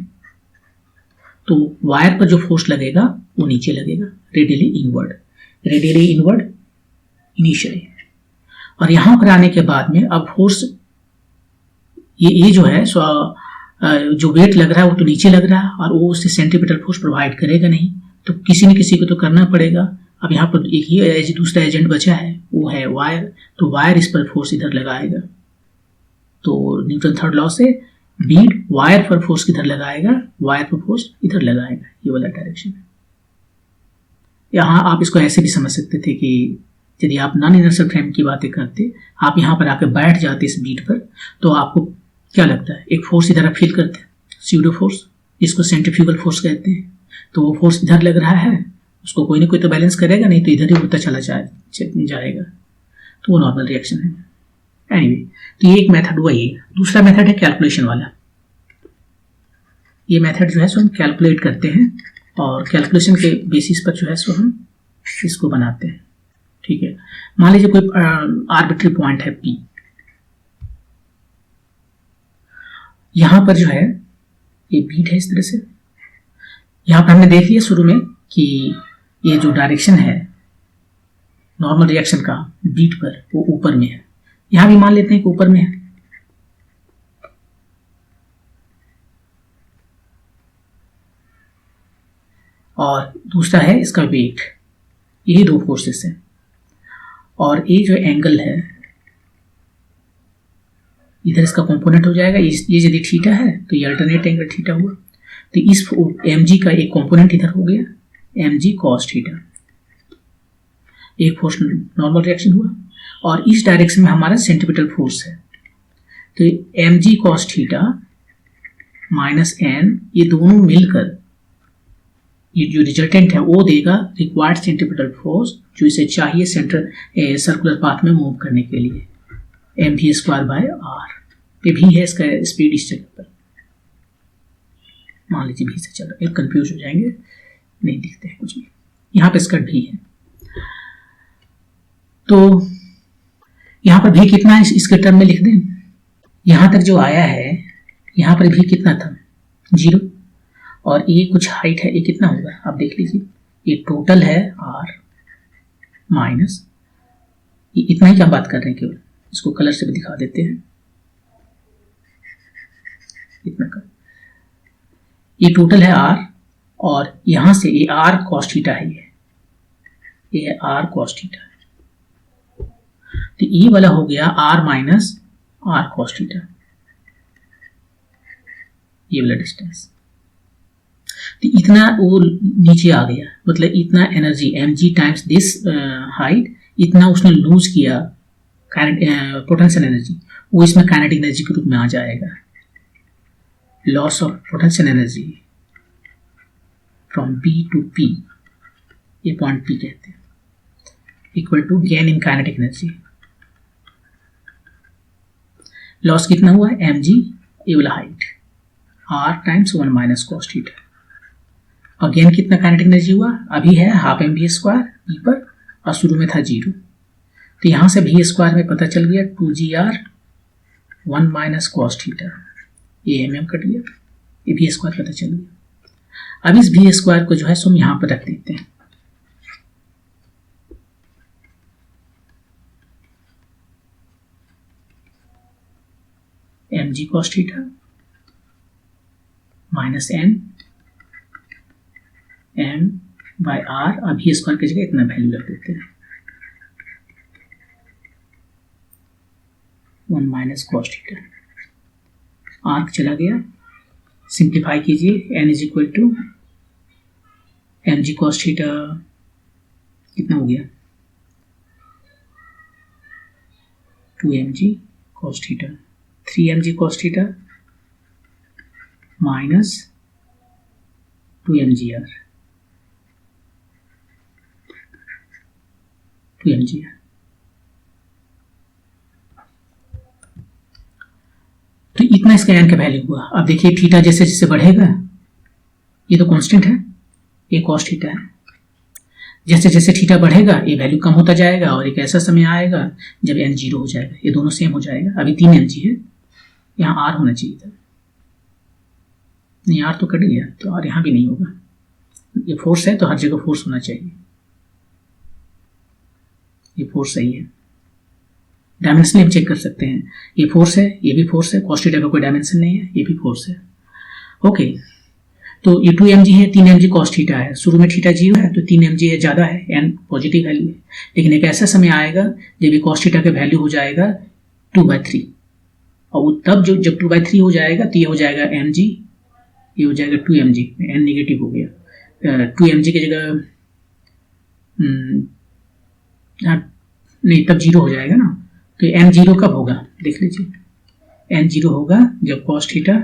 तो वायर पर जो फोर्स लगेगा वो नीचे लगेगा, radially inward, radially inward initially. और यहां पर आने के बाद में अब फोर्स ये जो है सो जो वेट लग रहा है वो तो नीचे लग रहा है और वो उससे सेंट्रीपिटल फोर्स प्रोवाइड करेगा नहीं, तो किसी न किसी को तो करना पड़ेगा। अब यहाँ पर एक ही दूसरा एजेंट बचा है, वो है वायर, तो वायर इस पर फोर्स इधर लगाएगा। तो न्यूटन थर्ड लॉ से बीड वायर पर फोर्स किधर लगाएगा, वायर पर फोर्स इधर लगाएगा, ये वाला डायरेक्शन है। यहाँ आप इसको ऐसे भी समझ सकते थे कि यदि आप नॉन इनर्शियल फ्रेम की बातें करते, आप यहाँ पर आकर बैठ जाते इस बीट पर, तो आपको क्या लगता है, एक फोर्स इधर आप फील करते हैं, स्यूडो फोर्स, जिसको सेंट्रीफ्यूगल फोर्स कहते हैं। तो वो फोर्स इधर लग रहा है, उसको कोई ना कोई तो बैलेंस करेगा, नहीं तो इधर ही उड़ता चला जाएगा, तो वो नॉर्मल रिएक्शन है। एनीवे, तो ये एक मेथड हुआ। ये दूसरा मेथड है कैलकुलेशन वाला। ये मेथड जो है सो हम कैलकुलेट करते हैं और कैलकुलेशन के बेसिस पर जो है सो हम इसको बनाते हैं। ठीक है, मान लीजिए कोई आर्बिट्री पॉइंट है P, यहां पर जो है ये बीट है इस तरह से। यहां पर हमने देख लिया शुरू में कि ये जो डायरेक्शन है नॉर्मल रिएक्शन का बीट पर वो ऊपर में है, यहां भी मान लेते हैं कि ऊपर में है। और दूसरा है इसका वेट। यही दो फोर्सेस हैं। और ये जो एंगल है इधर इसका कंपोनेंट हो जाएगा। ये यदि थीटा है तो ये अल्टरनेट एंगल थीटा हुआ। तो इस mg का एक कंपोनेंट इधर हो गया mg cos थीटा, एक फोर्स नॉर्मल रिएक्शन हुआ। और इस डायरेक्शन में हमारा सेंट्रीपिटल फोर्स है। तो mg cos theta minus n, ये दोनों मिलकर ये जो रिजल्टेंट है वो देगा रिक्वायर्ड सेंट्रीपिटल फोर्स जो इसे चाहिए सर्कुलर पाथ में मूव करने के लिए, mv²/r। ये भी है इसका स्पीड इस जगह पर, मान लीजिए भी से चल रहा है। कंफ्यूज हो जाएंगे, नहीं दिखते हैं कुछ भी। यहाँ पे इसका भी है। तो यहाँ पर भी कितना है इसके टर्म में लिख दें। यहाँ तक जो आया है यहाँ पर भी कितना था 0, और ये कुछ हाइट है, ये कितना होगा आप देख लीजिए। ये टोटल है r माइनस, ये इतना ही क्या बात कर रहे हैं, केवल इसको कलर से भी दिखा देते हैं। इतना का ये टोटल है r, और यहां से ये r cos थीटा है, ये r cos थीटा। तो ये वाला हो गया r minus r cos theta, ये वाला डिस्टेंस। तो इतना वो नीचे आ गया, मतलब इतना energy mg times this height, इतना उसने लूज किया पोटेंशियल एनर्जी, वो इसमें काइनेटिक एनर्जी के रूप में आ जाएगा। Loss of potential energy from B to P, ये पॉइंट P कहते हैं, equal to gain in kinetic energy. Loss कितना हुआ mg, ये वाला height r times 1 minus cos theta. और गेन कितना काइनेटिक एनर्जी हुआ, अभी है हाफ mv² p पर, और शुरू में था 0। तो यहां से v² में पता चल गया 2gr 1 माइनस cos थीटा, ये mm कट गया, ये v² पता चल गया। अब इस v² को जो है हम यहां पर रख देते हैं। mg cos theta minus n m by r, अब v² की जगह इतना वैल्यू रख देते हैं 1 माइनस cos थीटा। r चला गया, सिंप्लीफाई कीजिए, n is equal to mg cos theta कितना हो गया 2mg cos theta, 3mg cos theta minus 2mgr 2mgr। तो इतना इसका n का वैल्यू हुआ। अब देखिए थीटा जैसे जैसे बढ़ेगा, ये तो कांस्टेंट है, ये cos थीटा है, जैसे जैसे थीटा बढ़ेगा ये वैल्यू कम होता जाएगा, और एक ऐसा समय आएगा जब n 0 हो जाएगा, ये दोनों सेम हो जाएगा। अभी 3mg है, यहाँ r होना चाहिए था, नहीं r तो कट गया, तो r यहाँ भी नहीं होगा। ये फोर्स है तो हर जगह फोर्स होना चाहिए, ये फोर्स सही है। डायमेंशन हम चेक कर सकते हैं, ये फोर्स है, ये भी फोर्स है, cos थीटा का कोई डायमेंशन नहीं है, ये भी फोर्स है। ओके, तो ये 2mg है, 3mg cos थीटा है, शुरू में थीटा 0 है तो 3mg है, ज़्यादा है, n पॉजिटिव वैल्यू है। लेकिन एक ऐसा समय आएगा जब ये cos थीटा का वैल्यू हो जाएगा 2/3, और तब जब 2/3 हो जाएगा तो ये हो जाएगा mg, ये हो जाएगा 2mg, n नेगेटिव हो गया, 2mg की जगह नहीं, तब 0 हो जाएगा ना। तो n 0 कब होगा देख लीजिए, n 0 होगा जब cos थीटा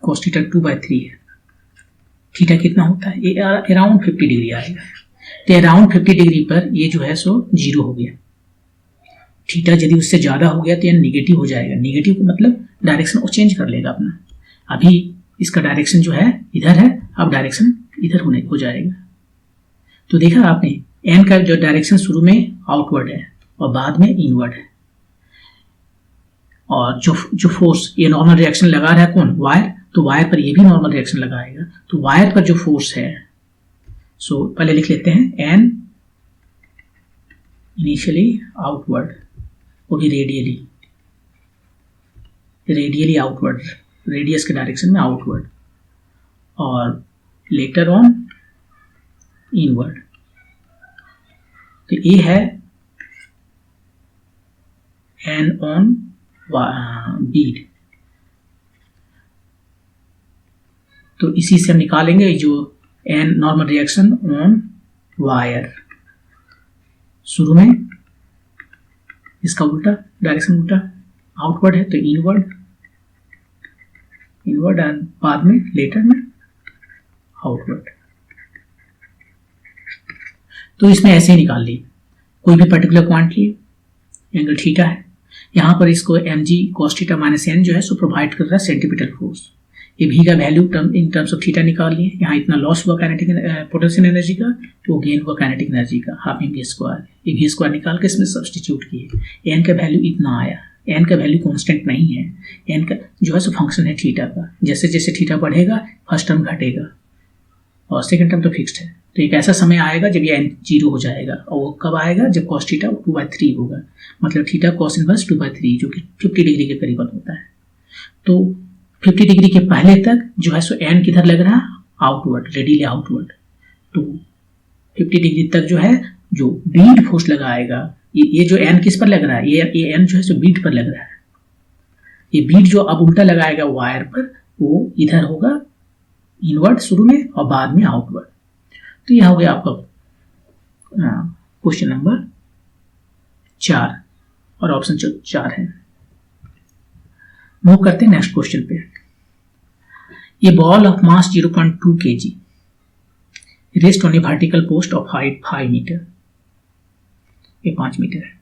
2/3 है। थीटा कितना होता है, ये अराउंड 50 डिग्री आएगा। तो अराउंड 50 डिग्री पर ये जो है सो 0 हो गया। थीटा यदि उससे ज़्यादा हो गया तो यह निगेटिव हो जाएगा। निगेटिव का मतलब डायरेक्शन वो चेंज कर लेगा अपना। अभी इसका डायरेक्शन जो है इधर है, अब डायरेक्शन इधर हो जाएगा। तो देखा आपने, एन का जो डायरेक्शन शुरू में आउटवर्ड है और बाद में इनवर्ड है। और जो फोर्स ये नॉर्मल रिएक्शन लगा रहा है कौन, वायर, तो वायर पर ये भी नॉर्मल रिएक्शन लगाएगा। तो वायर पर जो फोर्स है, सो पहले लिख लेते हैं एन इनिशियली आउटवर्ड, वो भी रेडियली आउटवर्ड, रेडियस के डायरेक्शन में आउटवर्ड, और लेटर ऑन इनवर्ड। तो ये है एन ऑन बीड। तो इसी से हम निकालेंगे जो n normal reaction on wire. शुरू में इसका उल्टा, डायरेक्शन उल्टा, आउटवर्ड है तो इनवर्ड, इनवर्ड एंड बाद में लेटर में आउटवर्ड। तो इसमें ऐसे ही निकाल ली। कोई भी पर्टिकुलर क्वांटिटी, एंगल थीटा है, यहाँ पर इसको mg cos theta minus n जो है सो प्रोवाइड कर रहा है सेंट्रीपिटल फोर्स। ये भी का value in terms of theta निकाल लिए। यहाँ इतना लॉस हुआ काइनेटिक पोटेंशियल एनर्जी का, तो गेन हुआ काइनेटिक एनर्जी का, हाफ एम वी स्क्वायर। ये वी स्क्वायर निकाल के इसमें सब्सटीट्यूट किए। एन का वैल्यू इतना आया। एन का वैल्यू कांस्टेंट नहीं है, एन का जो है सो फंक्शन है थीटा का। जैसे जैसे थीटा बढ़ेगा फर्स्ट टर्म घटेगा और सेकेंड टर्म तो फिक्स्ड है। तो एक ऐसा समय आएगा जब ये एन 0 हो जाएगा, और वो कब आएगा जब कॉस थीटा 2/3 होगा, मतलब थीटा कॉस इनवर्स 2/3 जो कि 50 डिग्री के करीबन होता है। तो 50 डिग्री के पहले तक जो है सो एन किधर लग रहा है, आउटवर्ड, रेडियली आउटवर्ड। तो 50 डिग्री तक जो है जो बीट फोर्स लगाएगा, ये जो एन किस पर लग रहा है, ये एन जो है सो बीट पर लग रहा है। ये बीट जो अब उल्टा लगाएगा वायर पर, वो इधर होगा इनवर्ड शुरू में और बाद में आउटवर्ड। तो यह हो गया आपका क्वेश्चन नंबर 4 और ऑप्शन 4 है। मूव करते हैं नेक्स्ट क्वेश्चन पे। ये ball of mass 0.2 kg rest on a vertical post of height 5 metre, ये 5 मीटर है,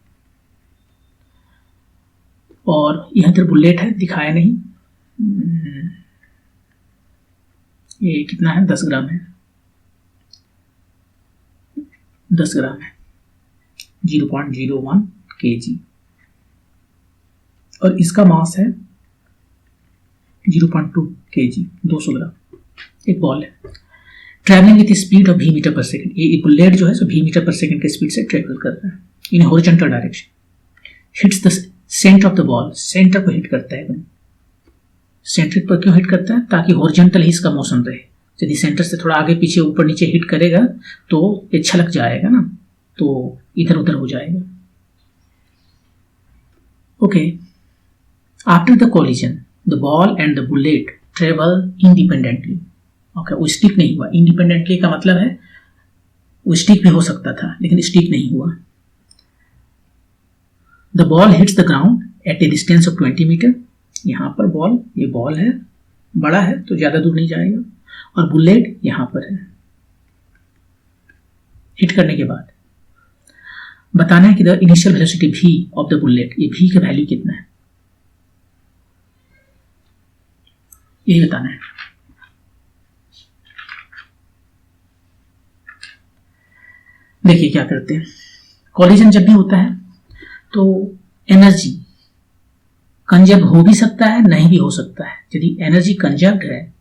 और यहां पर बुलेट है, दिखाया नहीं। ये कितना है, 10 ग्राम है, 10 ग्राम है, 0.01 kg, और इसका मास है 0.2 kg, 200 ग्राम। एक बॉल है, travelling with speed of v metre per second. ये बुलेट जो है सो v मीटर पर सेकंड के स्पीड से ट्रेवल कर रहा है in horizontal direction. Hits the centre of the ball, centre को हिट करता है। सेंटर पर क्यों हिट करता है, ताकि हॉरिजॉन्टल ही इसका मोशन रहे। यदि सेंटर से थोड़ा आगे पीछे ऊपर नीचे हिट करेगा तो ये छलक जाएगा ना, तो इधर उधर हो जाएगा। Okay, after the collision the ball and the bullet travel independently. Okay, वो स्टिक नहीं हुआ। इंडिपेंडेंटली का मतलब है वो स्टिक भी हो सकता था, लेकिन स्टिक नहीं हुआ। The ball hits the ground at a distance of 20 metre. यहां पर बॉल, ये बॉल है, बड़ा है तो ज्यादा दूर नहीं जाएगा, और बुलेट यहां पर है। हिट करने के बाद बताना है कि the initial velocity v of the bullet, ये v का वैल्यू कितना है, यही बताना है। देखिए क्या करते हैं, कॉलिजन जब भी होता है तो एनर्जी कंजर्व हो भी सकता है, नहीं भी हो सकता है। यदि एनर्जी कंजर्व्ड है,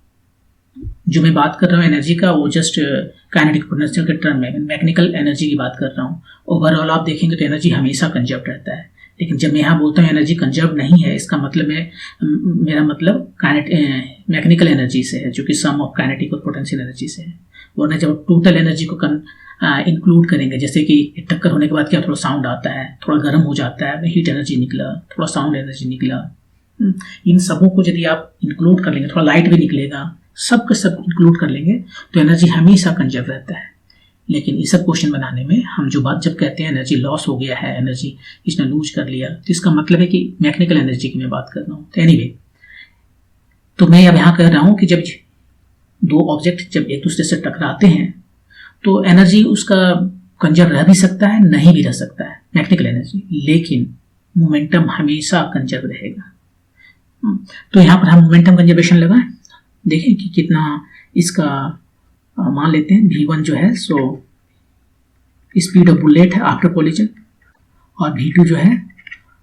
जो मैं बात कर रहा हूँ एनर्जी का, वो जस्ट काइनेटिक पोटेंशियल के टर्म में मैकेनिकल एनर्जी की बात कर रहा हूँ। ओवरऑल आप देखेंगे तो एनर्जी हमेशा कंजर्व्ड रहता है। लेकिन जब मैं यहाँ बोलता हूँ एनर्जी कंजर्व नहीं है, इसका मतलब है मेरा मतलब मैकेनिकल एनर्जी से है, जो कि सम ऑफ काइनेटिक और पोटेंशियल एनर्जी से है। वरना जब टोटल एनर्जी को इंक्लूड करेंगे, जैसे कि टक्कर होने के बाद क्या थोड़ा साउंड आता है, थोड़ा गर्म हो जाता है, हीट एनर्जी निकला, थोड़ा साउंड एनर्जी निकला, इन सबों को यदि आप इंक्लूड कर लेंगे, थोड़ा लाइट भी निकलेगा, सब का सब इंक्लूड कर लेंगे तो एनर्जी हमेशा कंजर्व रहता है। लेकिन ये सब क्वेश्चन बनाने में हम जो बात जब कहते हैं एनर्जी लॉस हो गया है, एनर्जी इसने लूज कर लिया, तो इसका मतलब है कि मैकेनिकल एनर्जी की मैं बात कर रहा हूँ। तो एनीवे, तो मैं अब यहाँ कह रहा हूँ कि जब दो ऑब्जेक्ट जब एक दूसरे से टकराते हैं तो एनर्जी उसका कंजर्व रह भी सकता है, नहीं भी रह सकता है मैकेनिकल एनर्जी, लेकिन मोमेंटम हमेशा कंजर्व रहेगा। तो यहाँ पर हम मोमेंटम कंजर्वेशन लगाएं, देखें कि कितना इसका मान लेते हैं। v1 जो है सो स्पीड ऑफ बुलेट है आफ्टर कोलिजन, और v2 जो है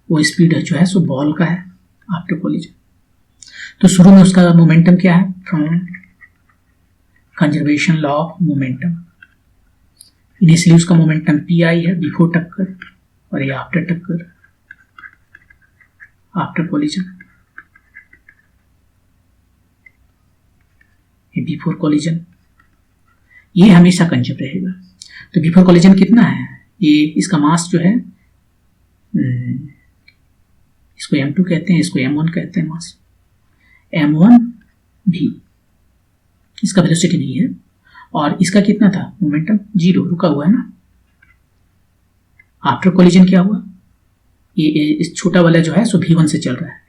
वो स्पीड जो है सो बॉल का है आफ्टर कोलिजन। तो शुरू में उसका मोमेंटम क्या है, from conservation law of momentum. Initially उसका मोमेंटम pi है बिफोर टक्कर, और ये आफ्टर टक्कर, आफ्टर कोलिजन। ये बिफोर कॉलिजन, ये हमेशा कंजर्व रहेगा। तो बिफोर कॉलिजन कितना है, ये इसका मास जो है, इसको m2 कहते हैं, इसको m1 कहते हैं मास, m1 भी, इसका वेलोसिटी भी है। और इसका कितना था मोमेंटम, 0, रुका हुआ है ना। आफ्टर कॉलिजन क्या हुआ, ये इस छोटा वाला जो है सो v1 से चल रहा है,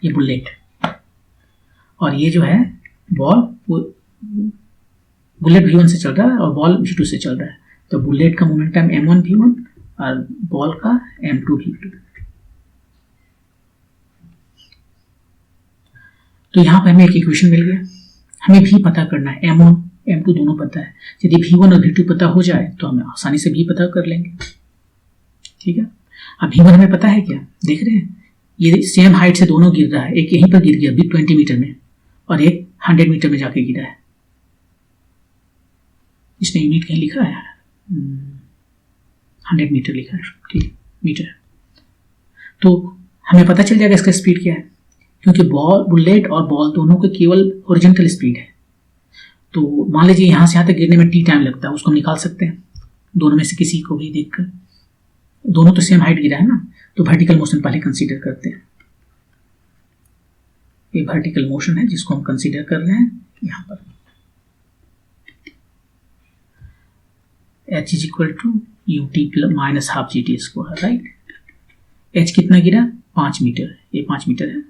ये बुलेट, और ये जो है बॉल, वो बुलेट v1 से चल रहा है और बॉल v2 से चल रहा है। तो बुलेट का मोमेंटम m1 v1 और बॉल का m2 v2। तो यहां पर हमें एक इक्वेशन मिल गया। हमें v पता करना है, m1 m2 दोनों पता है। यदि v1 और v2 पता हो जाए तो हम आसानी से v पता कर लेंगे। ठीक है, अब v1 हमें पता है क्या, देख रहे हैं, ये सेम हाइट से दोनों गिर रहा है। एक यहीं पर गिर गया भी 20 मीटर में, और एक 100 मीटर में जाके गिरा है। इसने यूनिट कहीं लिखा है, 100 मीटर लिखा है, ठीक, मीटर। तो हमें पता चल जाएगा इसका स्पीड क्या है, क्योंकि बॉल, बुलेट और बॉल दोनों के केवल हॉरिजॉन्टल स्पीड है। तो मान लीजिए यहां से यहां तक गिरने में t टाइम लगता है, उसको हम निकाल सकते हैं दोनों में से किसी को भी देखकर। दोनों तो सेम हाइट गिरा है ना, तो वर्टिकल मोशन पहले कंसीडर करते हैं। ये वर्टिकल मोशन है जिसको हम कंसीडर कर रहे हैं यहां पर। h is equal to ut minus half gt square, right. h कितना गिरा, 5 मीटर, ये 5 मीटर है।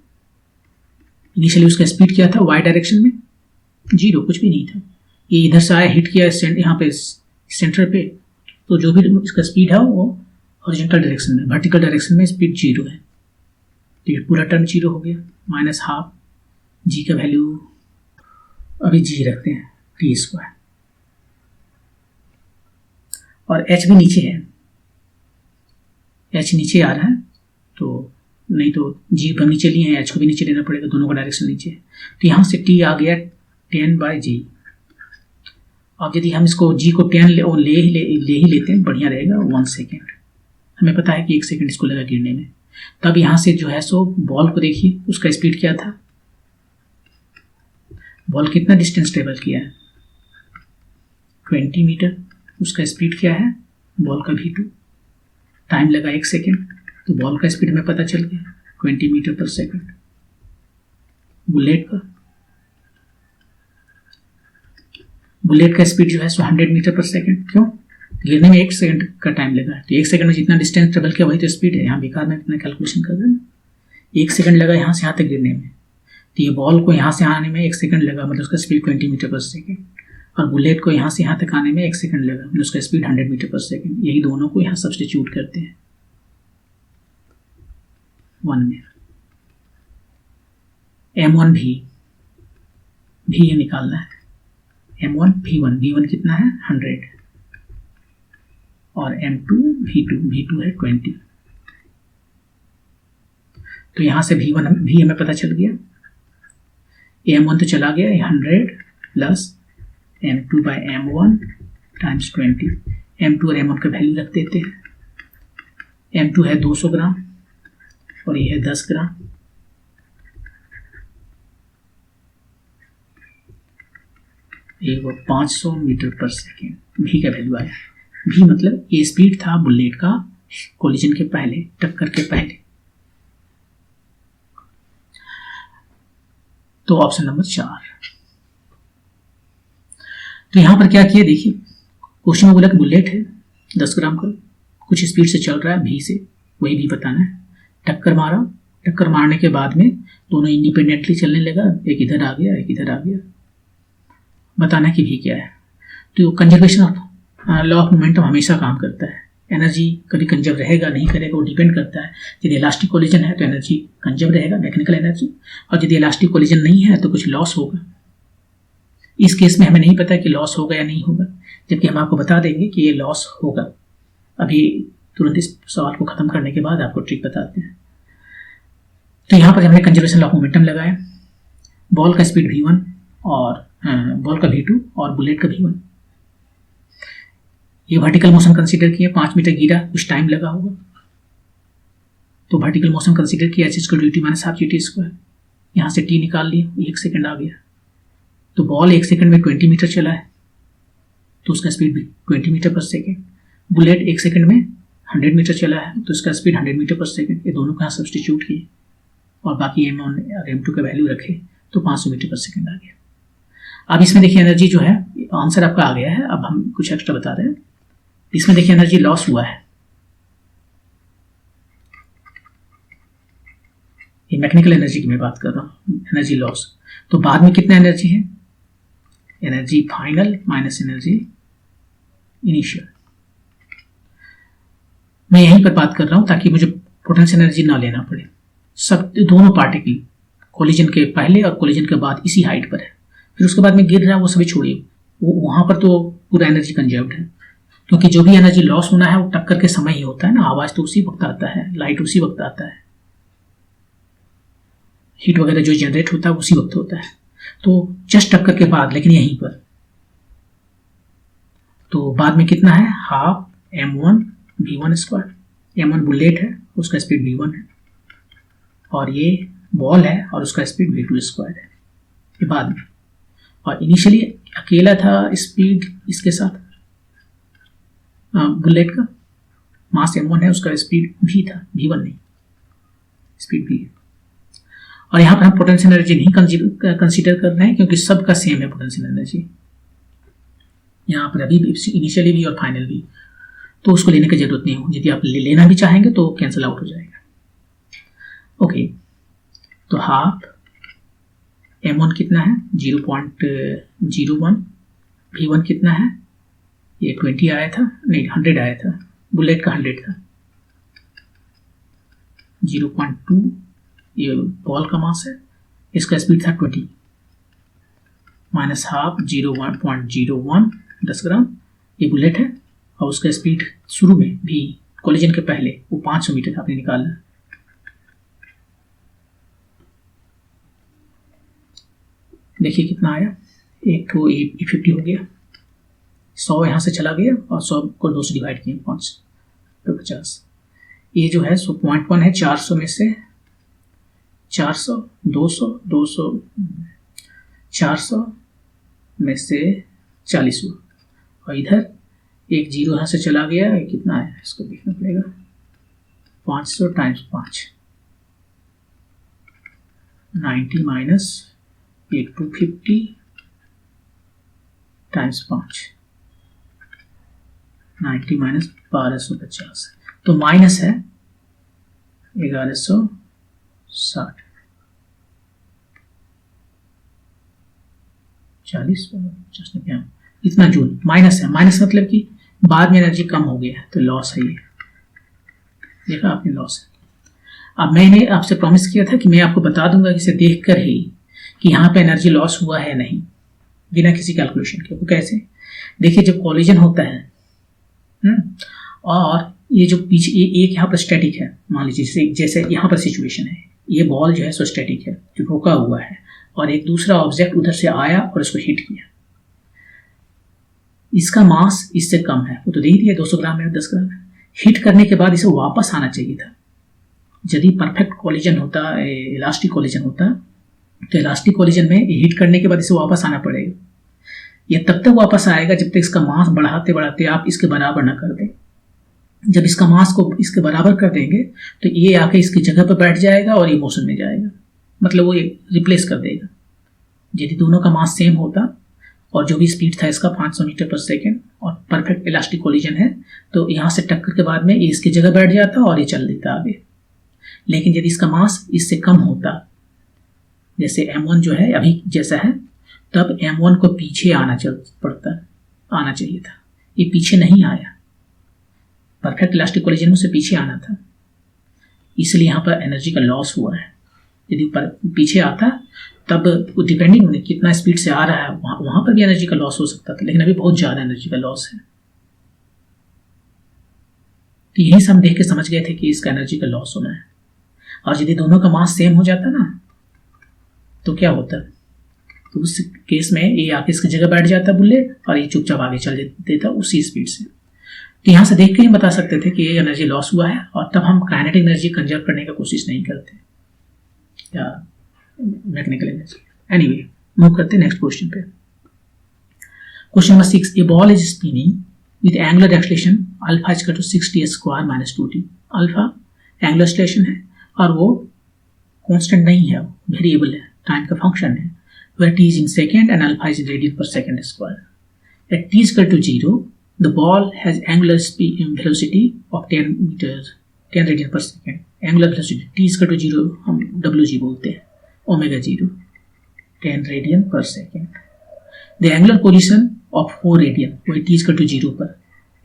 इनिशियली उसका स्पीड क्या था, y डायरेक्शन में 0, कुछ भी नहीं था। ये इधर से आया, हिट किया यहाँ पे सेंटर पे, तो जो भी इसका स्पीड है वो हॉरिजॉन्टल डायरेक्शन में, वर्टिकल डायरेक्शन में स्पीड 0 है। तो ये पूरा टर्म 0 हो गया, माइनस हाफ g का वैल्यू अभी g रखते हैं, t स्क्वायर, और h भी नीचे है, h नीचे आ रहा है, तो नहीं तो g पर नीचे लिए हैं, h को भी नीचे लेना पड़ेगा, दोनों का डायरेक्शन नीचे है। तो यहाँ से t आ गया 10/g। अब यदि हम इसको g को 10 ले ही लेते हैं, बढ़िया रहेगा, 1 सेकेंड। हमें पता है कि 1 सेकेंड इसको लगा गिरने में। तब यहाँ से जो है सो बॉल को देखिए, उसका स्पीड क्या था, बॉल कितना डिस्टेंस ट्रेवल किया है, 20 मीटर। उसका स्पीड क्या है, बॉल का v2, टाइम लगा 1 सेकेंड, तो बॉल का स्पीड हमें पता चल गया 20 मीटर पर सेकेंड। बुलेट का स्पीड जो है सो 100 मीटर पर सेकेंड। क्यों, गिरने में 1 सेकेंड का टाइम लगा है, तो 1 सेकेंड में जितना डिस्टेंस ट्रेवल किया वही तो स्पीड है। यहाँ बेकार में इतना कैलकुलेशन कर रहे हैं, 1 सेकेंड लगा यहाँ से यहाँ तक गिरने में, तो ये बॉल को यहाँ से आने में 1 सेकेंड लगा, मतलब उसका स्पीड 20 मीटर पर सेकेंड। और बुलेट को यहाँ से यहाँ तक आने में 1 सेकेंड लगा, मतलब उसका स्पीड 100 मीटर पर सेकेंड। यही दोनों को यहाँ सब्स्टिट्यूट करते हैं 1 में। m1 भी ये निकालना है, m1 v1 कितना है 100, और m2 v2 है 20। तो यहां से v हमें पता चल गया, m1 तो चला गया, 100 plus m2 by m1 times 20। m2 और m1 का वैल्यू रख देते हैं। m2 है 200 ग्राम और ये है 10 ग्राम। ये वो 500 मीटर पर सेकेंड v का वैल्यू आया। v मतलब ये स्पीड था बुलेट का कोलिजन के पहले, टक्कर के पहले। तो ऑप्शन नंबर 4। तो यहां पर क्या किया देखिए, क्वेश्चन में बोला कि बुलेट है 10 ग्राम का, कुछ स्पीड से चल रहा है v से, वही भी बताना है। टक्कर मारा, टक्कर मारने के बाद में दोनों इंडिपेंडेंटली चलने लगा, एक इधर आ गया एक इधर आ गया। बताना कि v क्या है। तो conservation of law of momentum हमेशा काम करता है। एनर्जी कभी कंजर्व रहेगा नहीं करेगा वो डिपेंड करता है। यदि इलास्टिक कोलिजन है तो एनर्जी कंजर्व रहेगा, मैकेनिकल एनर्जी, और यदि इलास्टिक कोलिजन नहीं है तो कुछ लॉस होगा। इस केस में हमें नहीं पता कि लॉस होगा या नहीं होगा, जबकि हम आपको बता देंगे कि ये लॉस होगा। अभी तुरंत इस सवाल को खत्म करने के बाद आपको ट्रिक बताते हैं। तो यहाँ पर हमने कंजर्वेशन लॉ ऑफ मोमेंटम लगाया, बॉल का स्पीड v1 और बॉल का v2 और बुलेट का v1। ये वर्टिकल मोशन कंसीडर किया, 5 मीटर गिरा, कुछ टाइम लगा होगा, तो वर्टिकल मोशन कंसीडर किया h = ut - ½ gt²। यहाँ से t निकाल लिए, 1 सेकेंड आ गया। तो बॉल 1 सेकंड में 20 मीटर चला है तो उसका स्पीड भी 20 मीटर पर सेकेंड। बुलेट 1 सेकंड में 100 मीटर चला है तो उसका स्पीड 100 मीटर पर सेकेंड। ये दोनों का सब्सटीट्यूट किए और बाकी M1 और M2 का वैल्यू रखे तो 500 मीटर पर सेकेंड आ गया। अब इसमें देखिए एनर्जी जो है, आंसर आपका आ गया है। अब हम कुछ एक्स्ट्रा बता रहे हैं। इसमें देखिए एनर्जी लॉस हुआ है, ये मैकेनिकल एनर्जी की मैं बात कर रहा हूँ, एनर्जी लॉस। तो बाद में कितना एनर्जी है, energy final minus energy initial. मैं यहीं पर बात कर रहा हूं ताकि मुझे पोटेंशियल एनर्जी ना लेना पड़े। सब दोनों पार्टिकल कोलिजन के पहले और कोलिजन के बाद इसी हाइट पर है, फिर उसके बाद में गिर रहा है वो सभी छोड़िए, वहां पर तो पूरा एनर्जी कंजर्व्ड है। क्योंकि जो भी एनर्जी लॉस होना है वो टक्कर के समय ही होता है ना, आवाज तो उसी वक्त आता है, लाइट उसी वक्त आता है, हीट वगैरह जो जनरेट होता है उसी वक्त होता है। तो जस्ट टक्कर के बाद, लेकिन यहीं पर तो बाद में कितना है, half m1 v1 square. m1 bullet है, उसका स्पीड v1 है, और ये बॉल है और उसका स्पीड v2 स्क्वायर है, ये बाद में। और इनिशियली अकेला था स्पीड इसके साथ बुलेट का, मास m1 है, उसका स्पीड v था, v1 नहीं, स्पीड v है। और यहाँ पर हम पोटेंशियल एनर्जी नहीं कंसीडर कर रहे हैं क्योंकि सबका सेम है पोटेंशियल एनर्जी यहाँ पर, अभी इनिशियली भी और फाइनल भी, तो उसको लेने की जरूरत नहीं हो। यदि आप लेना भी चाहेंगे तो कैंसिल आउट हो जाएगा। ओके, तो हाफ m1 कितना है 0.01, v1 कितना है, ये 20 आया था, नहीं 100 आया था, बुलेट का 100 था, 0.2 ये बॉल का मास है, इसका स्पीड था 20 माइनस हाफ 0.01 10 ग्राम, ये बुलेट है और उसका स्पीड शुरू में भी कोलिजन के पहले वो 500 मीटर आपने निकाला। देखिए कितना आया, एक तो E50 हो गया, 100 यहाँ से चला गया और 100 को 2 से डिवाइड किए 5 तो 50। ये जो है 100.1 है, 400 में से 400 200 200 400 में से 40 हुआ, और इधर एक जीरो यहाँ से चला गया, कितना आया इसको देखना पड़ेगा, 500 टाइम्स 5 90 माइनस ये 250 टाइम्स 5 90 माइनस 1250, तो माइनस है 1160 40 इतना जूल माइनस है। माइनस मतलब कि बाद में एनर्जी कम हो गया तो लॉस है, ये देखा आपने लॉस है। अब मैंने आपसे प्रॉमिस किया था कि मैं आपको बता दूंगा इसे देखकर ही कि यहाँ पे एनर्जी लॉस हुआ है नहीं, बिना किसी कैलकुलेशन के। वो कैसे, देखिए जब कोलिजन होता है और ये जो पीछे एक यहाँ पर स्टैटिक है, मान लीजिए जैसे यहाँ पर सिचुएशन है, ये बॉल जो है सो स्टैटिक है जो रोका हुआ है, और एक दूसरा ऑब्जेक्ट उधर से आया और उसको हिट किया, इसका मास इससे कम है, वो तो दे ही दिया 200 ग्राम है 10 ग्राम है। हिट करने के बाद इसे वापस आना चाहिए था। यदि परफेक्ट कोलिजन होता, इलास्टिक कोलिजन होता, तो इलास्टिक कोलिजन में हिट करने के बाद इसे वापस आना पड़ेगा। यह तब तक वापस आएगा जब तक इसका मास बढ़ाते बढ़ाते आप इसके बराबर ना कर दें। जब इसका मास को इसके बराबर कर देंगे तो ये आके इसकी जगह पर बैठ जाएगा और ये मोशन में जाएगा, मतलब वो रिप्लेस कर देगा। यदि दोनों का मास सेम होता और जो भी स्पीड था इसका 500 मीटर पर सेकेंड और परफेक्ट इलास्टिक कोलिजन है, तो यहाँ से टक्कर के बाद में ये इसकी जगह बैठ जाता और ये चल देता आगे। लेकिन यदि इसका मास इससे कम होता, जैसे m1 जो है अभी जैसा है, तब m1 को पीछे आना चाहिए था, ये पीछे नहीं आया। परफेक्ट इलास्टिक कोलिजन में से पीछे आना था, इसलिए यहाँ पर एनर्जी का लॉस हुआ है। यदि पीछे आता तब डिपेंडिंग होने कितना स्पीड से आ रहा है वहां पर भी एनर्जी का लॉस हो सकता था, लेकिन अभी बहुत ज्यादा एनर्जी का लॉस है। तो यही सब हम देख के समझ गए थे कि इसका एनर्जी का लॉस होना है। और यदि दोनों का मास सेम हो जाता ना तो क्या होता, तो उस केस में ये आके इसकी जगह बैठ जाता बुलेट और ये चुपचाप आगे चल देता उसी स्पीड से। तो यहाँ से देख के ही बता सकते थे कि ये एनर्जी लॉस हुआ है, और तब हम काइनेटिक एनर्जी कंजर्व करने की कोशिश नहीं करते या मैकेनिकल एनर्जी। एनीवे, मूव करते हैं नेक्स्ट क्वेश्चन पे। Question number 6, a ball is spinning with angular acceleration alpha is equal to 6t square minus 2t। Alpha angular acceleration है और वो कांस्टेंट नहीं है, वेरिएबल है, टाइम का फंक्शन है, where t is in second and alpha is in radian per second square. At t is equal to 0, the ball has angular velocity of 10 radian per second. Angular velocity t is equal to 0 हम wg बोलते हैं, omega 0, 10 radian per second. The angular position of 4 radian, वही t is equal to 0 पर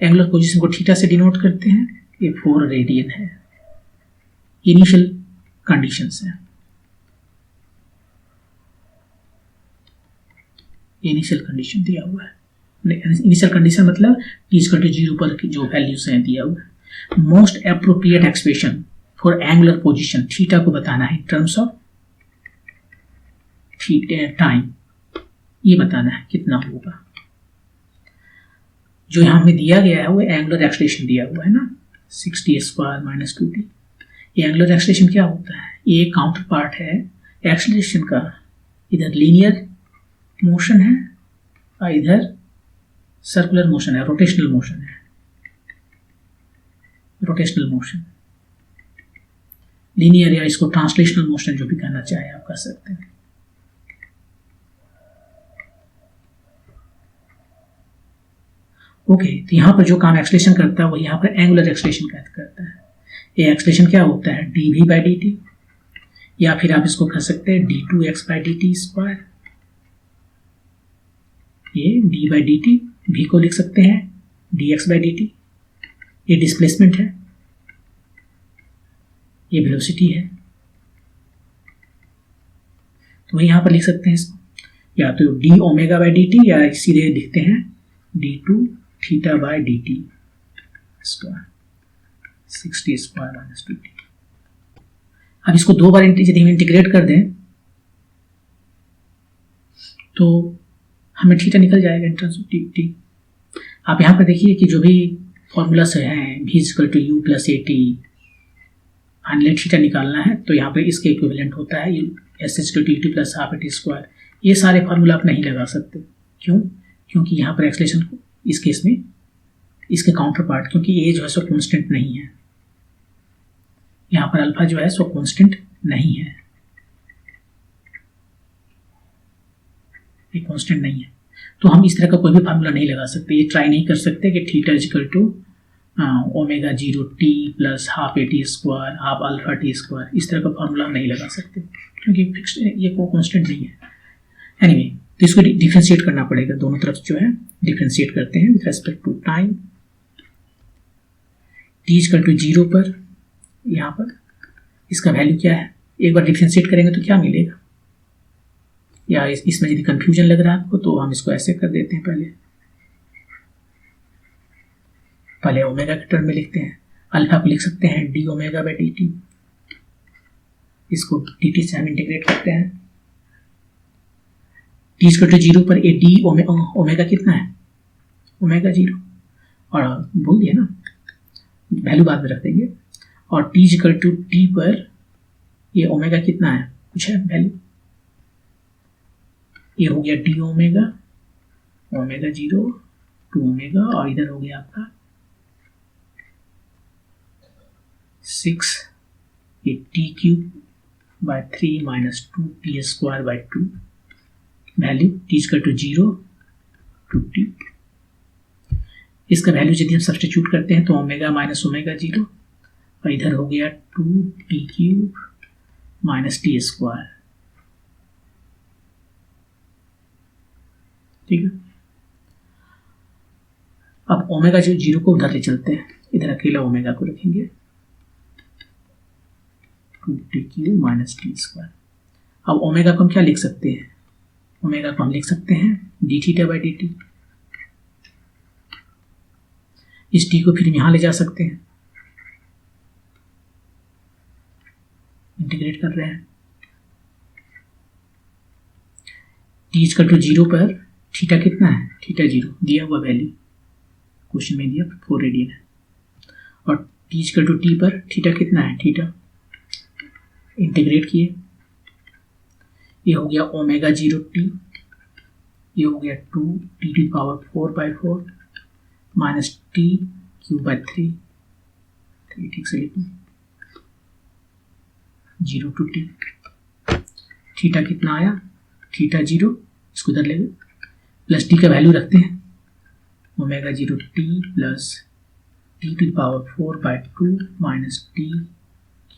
angular position को theta से denote करते हैं, ये 4 रेडियन है। इनिशियल कंडीशंस है, इनिशियल कंडीशन दिया हुआ है। इनिशियल कंडीशन मतलब t इक्वल टू 0 पर जो वैल्यूज हैं दिया हुआ है। Most appropriate expression for angular position, theta को बताना है इन टर्म्स ऑफ टाइम, ये बताना है कितना होगा। जो यहां हमें दिया गया है वो एंगुलर एक्सेलरेशन दिया हुआ है ना, 6t स्क्वायर माइनस 2t। ये एंगुलर एक्सेलरेशन क्या होता है? ये काउंटर पार्ट है एक्सेलरेशन का, इधर लीनियर मोशन है और इधर सर्कुलर मोशन है, रोटेशनल मोशन है, रोटेशनल मोशन, लीनियर या इसको ट्रांसलेशनल मोशन जो भी कहना चाहे आप कह सकते हैं। ओके, तो यहां पर जो काम एक्सेलरेशन करता है वो यहां पर एंगुलर एक्सेलरेशन करता है। ये एक्सेलरेशन क्या होता है? dv बाई dt, या फिर आप इसको कह सकते हैं d2x बाई dt स्क्वायर। ये d बाई डी टी भी को लिख सकते हैं dx बाई डी टी, ये डिस्प्लेसमेंट है, ये वेलोसिटी है, तो वही यहां पर लिख सकते हैं इसको, या तो d omega by D T, या सीधे लिखते हैं d2 theta by D T square 6t square minus 2t। अब इसको दो बार यदि हम इंटीग्रेट कर दें तो हमें थीटा निकल जाएगा इन टर्म्स ऑफ टी। आप यहाँ पर देखिए कि जो भी फॉर्मूला से हैं v equal to u plus a t, finally theta निकालना है तो यहाँ पर इसके इक्विवेलेंट होता है s h to t t plus half a t square. ये सारे फार्मूला आप नहीं लगा सकते, क्यों? क्योंकि यहाँ पर एक्सेलरेशन इस केस में इसके काउंटर पार्ट, क्योंकि ये जो है सो कॉन्स्टेंट नहीं है, यहाँ पर अल्फा जो है सो कॉन्स्टेंट नहीं है, ये कांस्टेंट नहीं है, तो हम इस तरह का कोई भी फार्मूला नहीं लगा सकते। ये ट्राई नहीं कर सकते कि theta equal to omega 0 t plus half a t square half alpha t square, इस तरह का फार्मूला हम नहीं लगा सकते क्योंकि फिक्स ये को कांस्टेंट नहीं है। एनीवे, तो इसको डिफरेंशिएट करना पड़ेगा, दोनों तरफ जो है डिफरेंशिएट करते हैं with respect to time. T equal to 0 पर यहाँ पर इसका वैल्यू क्या है, एक बार डिफरेंशिएट करेंगे तो क्या मिलेगा, या इसमें यदि कंफ्यूजन लग रहा है आपको तो हम इसको ऐसे कर देते हैं, पहले ओमेगा के टर्म में लिखते हैं, अल्फा को लिख सकते हैं D omega by D T, इसको डी टी से हम इंटीग्रेट करते हैं। टी इक्वल टू 0 पर ए डी ओमेगा कितना है? ओमेगा 0, और बोल दिया ना, वैल्यू बाद में रख देंगे। और टी इक्वल टू टी पर ये ओमेगा कितना है, कुछ है वैल्यू, ये हो गया डी ओमेगा, ओमेगा 0 2 ओमेगा, और इधर हो गया आपका 6 ये t cube by 3 minus 2 t square by 2, value t equal to 0 to t. इसका वैल्यू यदि हम सब्स्टिट्यूट करते हैं तो ओमेगा माइनस ओमेगा 0, और इधर हो गया 2 T cube minus T square, ठीक है। अब ओमेगा 0 को उधर ले चलते हैं, इधर अकेला ओमेगा को रखेंगे 2t cube minus T square. अब ओमेगा को हम क्या लिख सकते हैं, ओमेगा को हम लिख सकते हैं D theta by D T, इस टी को फिर यहां ले जा सकते हैं, इंटीग्रेट कर रहे हैं। टी इक्वल टू 0 पर थीटा कितना है, थीटा 0 दिया हुआ वैल्यू क्वेश्चन में दिया 4 रेडियन है, और टी इक्वल टू टी पर थीटा कितना है, थीटा इंटीग्रेट किए, ये हो गया ओमेगा 0t, ये हो गया 2t⁴/4 माइनस t³ 3 ठीक से लिखूँ 0 to t। थीटा कितना आया, थीटा 0, इसको इधर ले गए, प्लस टी का वैल्यू रखते हैं omega 0t plus t⁴/2 minus t³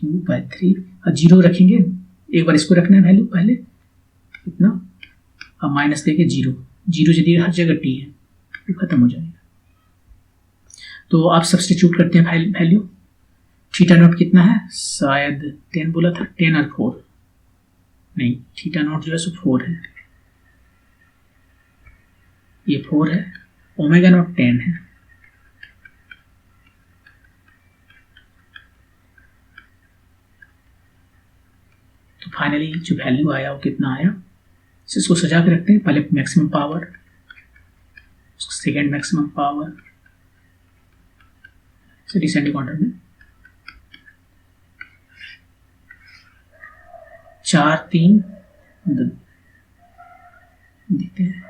3 और 0 रखेंगे, एक बार इसको रखना है वैल्यू पहले इतना, अब माइनस देके 0 यदि हर जगह t है तो खत्म हो जाएगा। तो आप सब्स्टिट्यूट करते हैं वैल्यू, थीटा नॉट कितना है, शायद 10 बोला था, 10 और 4 नहीं, थीटा नॉट जो है सो 4 है, ये 4 है, ओमेगा नॉट 10 है, तो फाइनली जो वैल्यू आया वो कितना आया, इसको सजा के रखते हैं, पहले maximum power, second maximum power से डिसेंडिंग ऑर्डर में 4 3 देखते हैं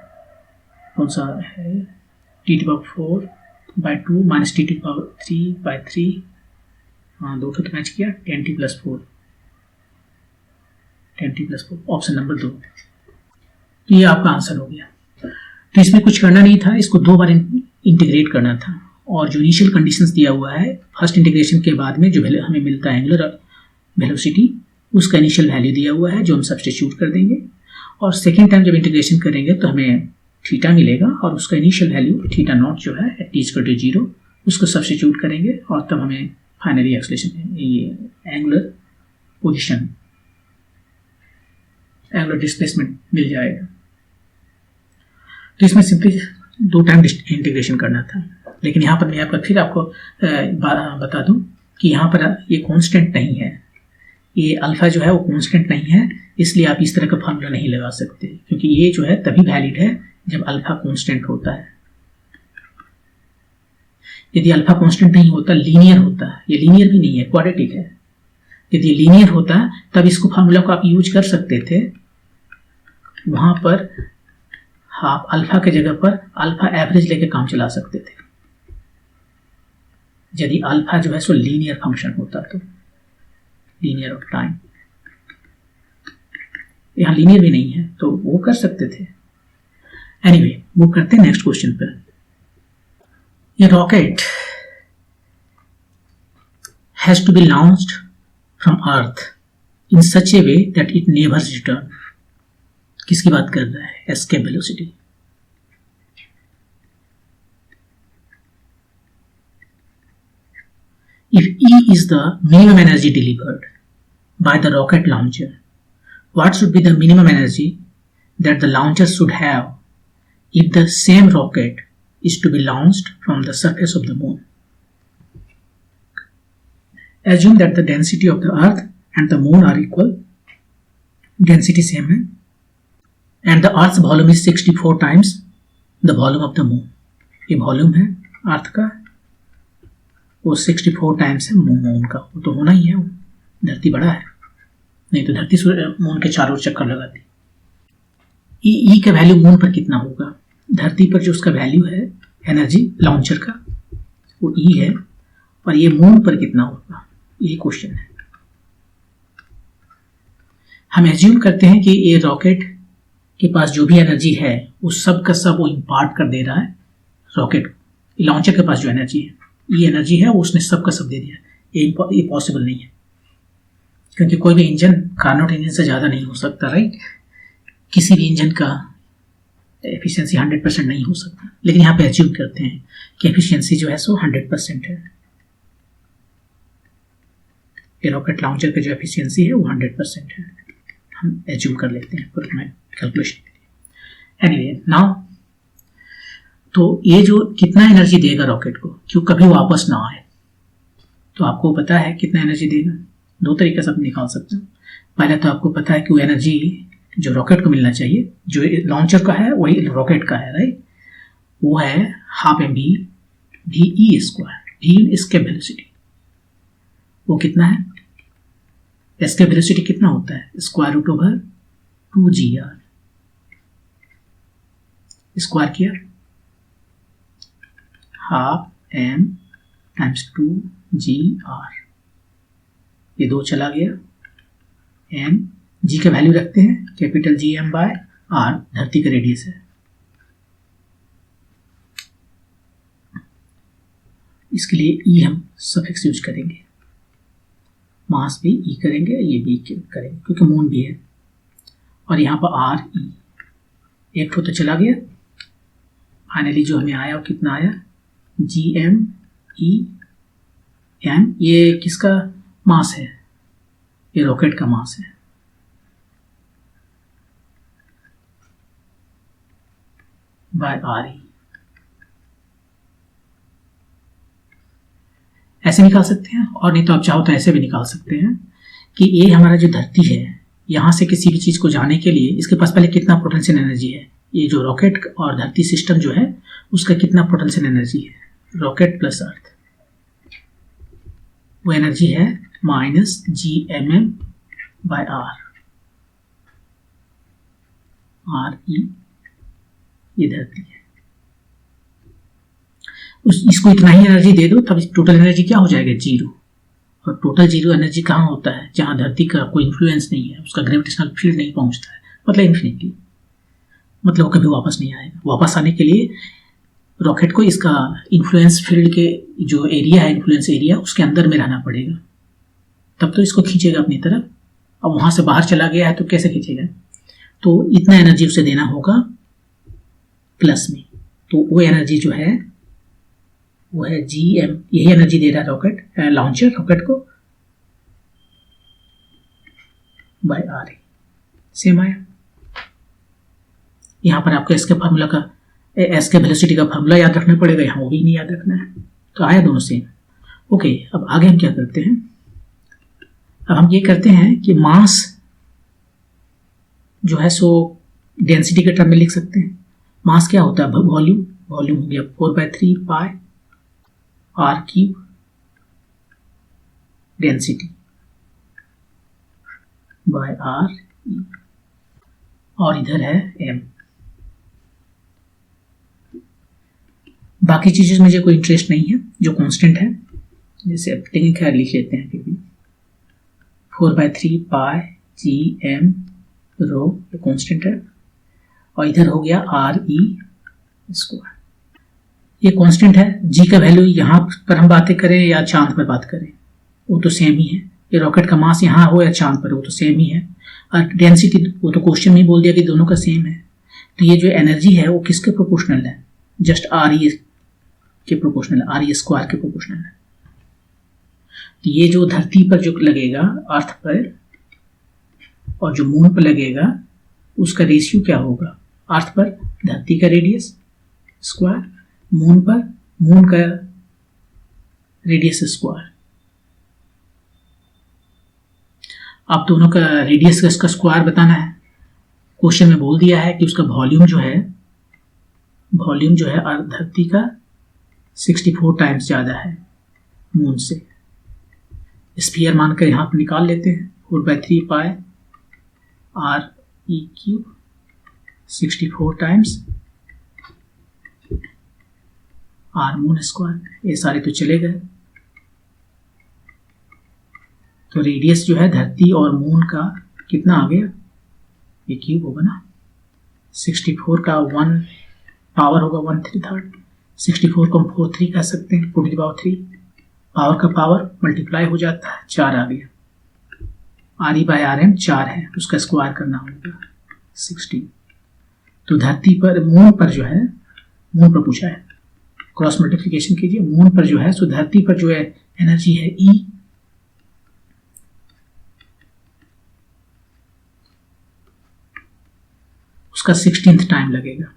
कौन सा है, t⁴/2 माइनस t⁵3/3, हाँ 2 तो मैच किया, 10t+4 ऑप्शन नंबर 2। तो ये आपका आंसर हो गया। तो इसमें कुछ करना नहीं था, इसको 2 बार इंटीग्रेट करना था, और जो इनिशियल कंडीशंस दिया हुआ है फर्स्ट इंटीग्रेशन के बाद में जो हमें मिलता है एंगुलर वेलोसिटी, उसका इनिशियल वैल्यू दिया हुआ है जो हम सब्स्टिट्यूट कर देंगे, और सेकेंड टाइम जब इंटीग्रेशन करेंगे तो हमें थीटा मिलेगा और उसका इनिशियल वैल्यू थीटा नॉट जो है t=0 उसको सब्स्टिट्यूट करेंगे, और तब हमें फाइनली एक्सलेशन ये एंगुलर पोजिशन एंगुलर डिस्प्लेसमेंट मिल जाएगा। तो इसमें सिंपली 2 टाइम इंटीग्रेशन करना था, लेकिन यहाँ पर मैं आपको बता दूं कि यहाँ पर ये कांस्टेंट नहीं है, ये अल्फा जो है वो कांस्टेंट नहीं है, इसलिए आप इस तरह का फार्मूला नहीं लगा सकते, क्योंकि ये जो है तभी वैलिड है जब अल्फा कांस्टेंट होता है। यदि अल्फा कांस्टेंट नहीं होता, लीनियर होता है, ये लीनियर भी नहीं है, क्वाड्रेटिक है, यदि लीनियर होता तब इसको फार्मूला को आप यूज कर सकते थे, वहां पर आप अल्फा के जगह पर अल्फा एवरेज लेके काम चला सकते थे, यदि अल्फा जो है सो लीनियर फंक्शन होता तो, लीनियर ऑफ टाइम। यहां लीनियर भी नहीं है तो वो कर सकते थे। एनीवे, मूव करते हैं नेक्स्ट क्वेश्चन पर। ये rocket has to be launched from earth in such a way that it never return. किसकी बात कर रहा है, escape velocity. If E is the minimum energy delivered by the rocket launcher, what should be the minimum energy that the launcher should have if the same rocket is to be launched from the surface of the moon? Assume that the density of the earth and the moon are equal, density same है, and the earth's volume is 64 times the volume of the moon. ये volume है अर्थ का, वो 64 times है moon का, वो तो होना ही है, वो धरती बड़ा है, नहीं तो धरती मून के चारों ओर चक्कर लगाती। ई का वैल्यू मून पर कितना होगा, धरती पर जो उसका वैल्यू है एनर्जी लॉन्चर का वो ई है, और ये मून पर कितना होगा, ये क्वेश्चन है। हम एज्यूम करते हैं कि ये रॉकेट के पास जो भी एनर्जी है वो सब का सब वो इम्पार्ट कर दे रहा है रॉकेट, लॉन्चर के पास जो एनर्जी है, ये एनर्जी है वो उसने सब का सब दे दिया। ये पॉसिबल नहीं है, क्योंकि कोई भी इंजन कार्नोट इंजन से ज़्यादा नहीं हो सकता, राइट। किसी भी इंजन का एफिशिएंसी 100% नहीं हो सकता, लेकिन यहाँ पे एज्यूम करते हैं कि एफिशिएंसी जो है सो 100% है। ये रॉकेट लॉन्चर का जो एफिशिएंसी है वो 100% है, हम एज्यूम कर लेते हैं पर मैं कैलकुलेशन के लिए। एनीवे, नाउ तो ये जो कितना एनर्जी देगा रॉकेट को, क्यों कभी वापस ना आए, तो आपको पता है कितना एनर्जी देगा। 2 तरीके से आप निकाल सकते हैं। पहले तो आपको पता है कि वो एनर्जी जो रॉकेट को मिलना चाहिए, जो लॉन्चर का है वही रॉकेट का है, राइट, वो है ½ mv/v एस्केप वेलोसिटी। वो कितना है, एस्केप वेलोसिटी कितना होता है, √/r²। 2gr स्क्वायर किया, हाफ m टाइम्स 2gr, ये 2 चला गया, m g का वैल्यू रखते हैं कैपिटल Gm बाय r, धरती का रेडियस है। इसके लिए ई हम सफिक्स यूज करेंगे, मास भी ई करेंगे, ये भी करेंगे क्योंकि मून भी है, और यहाँ पर आर ई, एक तो चला गया, फाइनली जो हमें आया वो कितना आया, Gm E m, ये किसका मास है, ये रॉकेट का मास है, बाय आर ई। ऐसे निकाल सकते हैं, और नहीं तो आप चाहो तो ऐसे भी निकाल सकते हैं कि ये हमारा जो धरती है, यहाँ से किसी भी चीज़ को जाने के लिए इसके पास पहले कितना पोटेंशियल एनर्जी है, ये जो रॉकेट और धरती सिस्टम जो है उसका कितना पोटेंशियल एनर्जी है, रॉकेट प्लस अर्थ, वो एनर्जी है -Gmm by R, R E, ये धरती है। इसको इतना ही एनर्जी दे दो, तब टोटल एनर्जी क्या हो जाएगा, 0। और टोटल 0 एनर्जी कहाँ होता है, जहाँ धरती का कोई इन्फ्लुएंस नहीं है, उसका ग्रेविटेशनल फील्ड नहीं पहुँचता है, मतलब इन्फिनिटी, मतलब वो कभी वापस नहीं आएगा। वापस आने के लिए रॉकेट को इसका इन्फ्लुएंस फील्ड के जो एरिया है, इन्फ्लुएंस एरिया, उसके अंदर में रहना पड़ेगा, तब तो इसको खींचेगा अपनी तरफ। अब वहाँ से बाहर चला गया है तो कैसे खींचेगा, तो इतना एनर्जी उसे देना होगा प्लस में, तो वो एनर्जी जो है वो है Gm, यही एनर्जी दे रहा है रॉकेट लॉन्चर रॉकेट को, बाय आर ई, सेम आया। यहाँ पर आपको एस के फार्मूला का, एस के वेलोसिटी का फार्मूला याद रखना पड़ेगा, यहाँ वो भी नहीं याद रखना है, तो आया दोनों सेम। ओके, अब आगे हम क्या करते हैं, अब हम ये करते हैं कि मास जो है सो डेंसिटी के टर्म में लिख सकते हैं। मास क्या होता है, वॉल्यूम, वॉल्यूम हो गया 4/3 pi R cube, density by R E, और इधर है m। बाकी चीजें मुझे कोई इंटरेस्ट नहीं है, जो कांस्टेंट है, जैसे अब लेकिन खैर लिख लेते हैं, फिर भी 4/3 पाई Gm रो, ये कांस्टेंट है, और इधर हो गया आर ई स्क्वायर, ये कांस्टेंट है। जी का वैल्यू यहाँ पर हम बातें करें या चांद पर बात करें, वो तो सेम ही है, ये रॉकेट का मास यहाँ हो या चांद पर, वो तो सेम ही है। और डेंसिटी, वो तो क्वेश्चन में बोल दिया कि दोनों का सेम है, तो ये जो एनर्जी है वो किसके प्रोपोर्शनल है, जस्ट आर ई के प्रोपोर्शनल है, आर ई स्क्वायर के प्रोपोर्शनल है। तो ये जो धरती पर जो लगेगा अर्थ पर, और जो मून पर लगेगा, उसका रेशियो क्या होगा, अर्थ पर धरती का रेडियस स्क्वायर, मून पर मून का रेडियस स्क्वायर। आप दोनों का रेडियस का इसका स्क्वायर बताना है, क्वेश्चन में बोल दिया है कि उसका वॉल्यूम जो है धरती का 64 टाइम्स ज़्यादा है मून से। स्फीयर मानकर यहाँ पर निकाल लेते हैं, 4/3 pi R E cube 64 times R moon square, ये सारे तो चले गए, तो रेडियस जो है धरती और मून का कितना आ गया, ये क्यूब होगा ना, 64 का 1 पावर होगा 1/3, 64 को हम 4/3 कह सकते हैं, 4⁻3, पावर का पावर मल्टीप्लाई हो जाता है, 4 आ गया, R E by R M 4 है, उसका स्क्वायर करना होगा 16। तो धरती पर, मून पर जो है, मून पर पूछा है, क्रॉस मल्टीप्लिकेशन कीजिए, मून पर जो है सो धरती पर जो है एनर्जी है E, उसका 16th टाइम लगेगा,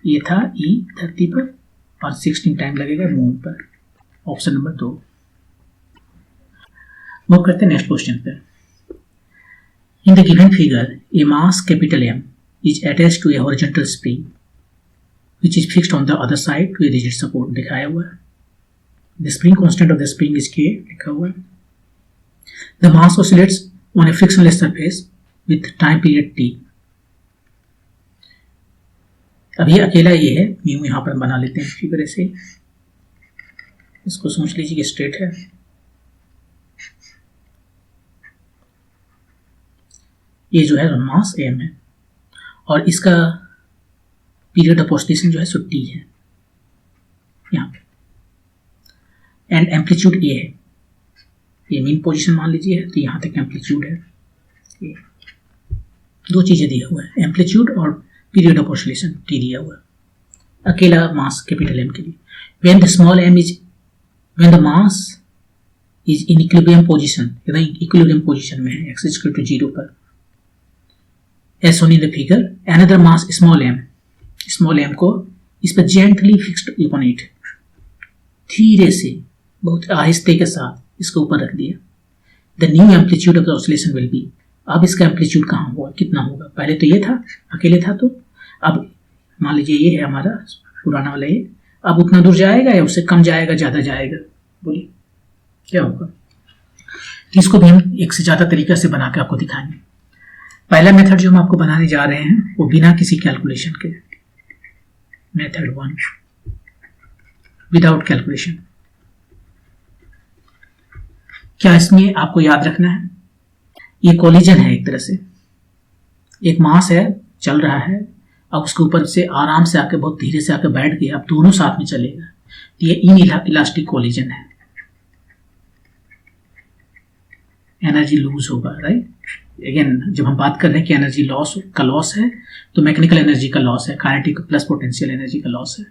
ये था E धरती पर, और 16 टाइम लगेगा मून पर, ऑप्शन नंबर 2। मूव करते हैं नेक्स्ट क्वेश्चन पे। In the given figure a mass capital M is attached to a horizontal spring which is fixed on the other side to a rigid support, दिखाया हुआ है। The spring constant of the spring is K, लिखा हुआ है। The mass oscillates on a frictionless surface with time period T. अभी अकेला ये है, म्यू यहां पर बना लेते हैं फिगर ऐसे। इसको सोच लीजिए कि स्ट्रेट है, ये जो है मास एम है और इसका पीरियड ऑफ ऑसिलेशन जो है सो टी है यहाँ पे, एंड एम्पलीट्यूड ए है, ये मीन पोजीशन मान लीजिए है, तो यहाँ तक एम्पलीट्यूड है। ये दो चीजें दिया हुआ है, एम्पलीट्यूड और पीरियड ऑफ ऑसिलेशन टी दिया हुआ है अकेला मास कैपिटल एम के लिए। When the small m is, when the mass is in equilibrium position, equilibrium position में है एक्स इज इक्वल टू 0 पर, as shown in the figure, another mass small m को इस पर gently fixed upon it, धीरे से बहुत आहिस्ते के साथ इसको ऊपर रख दिया। The new amplitude of the oscillation will be, अब इसका एम्पलीट्यूड कहाँ हुआ, कितना होगा? पहले तो ये था, अकेले था, तो अब मान लीजिए ये है हमारा पुराना वाला ये, अब उतना दूर जाएगा या उससे कम जाएगा, ज्यादा जाएगा? बोलिए क्या होगा? तो इसको भी हम एक से ज्यादा तरीके से बना के आपको दिखाएंगे। पहला मेथड जो हम आपको बनाने जा रहे हैं वो बिना किसी कैलकुलेशन के, मेथड 1 विदाउट कैलकुलेशन। क्या इसमें आपको याद रखना है? ये कोलिजन है, एक तरह से एक मास है चल रहा है, अब उसके ऊपर से आराम से आके बहुत धीरे से आके बैठ गया, अब दोनों साथ में चलेगा, तो ये इन इलास्टिक कोलिजन है, एनर्जी लूज होगा, राइट। अगेन जब हम बात कर रहे हैं कि एनर्जी लॉस का लॉस है, तो मैकेनिकल एनर्जी का लॉस है, काइनेटिक प्लस पोटेंशियल एनर्जी का लॉस है।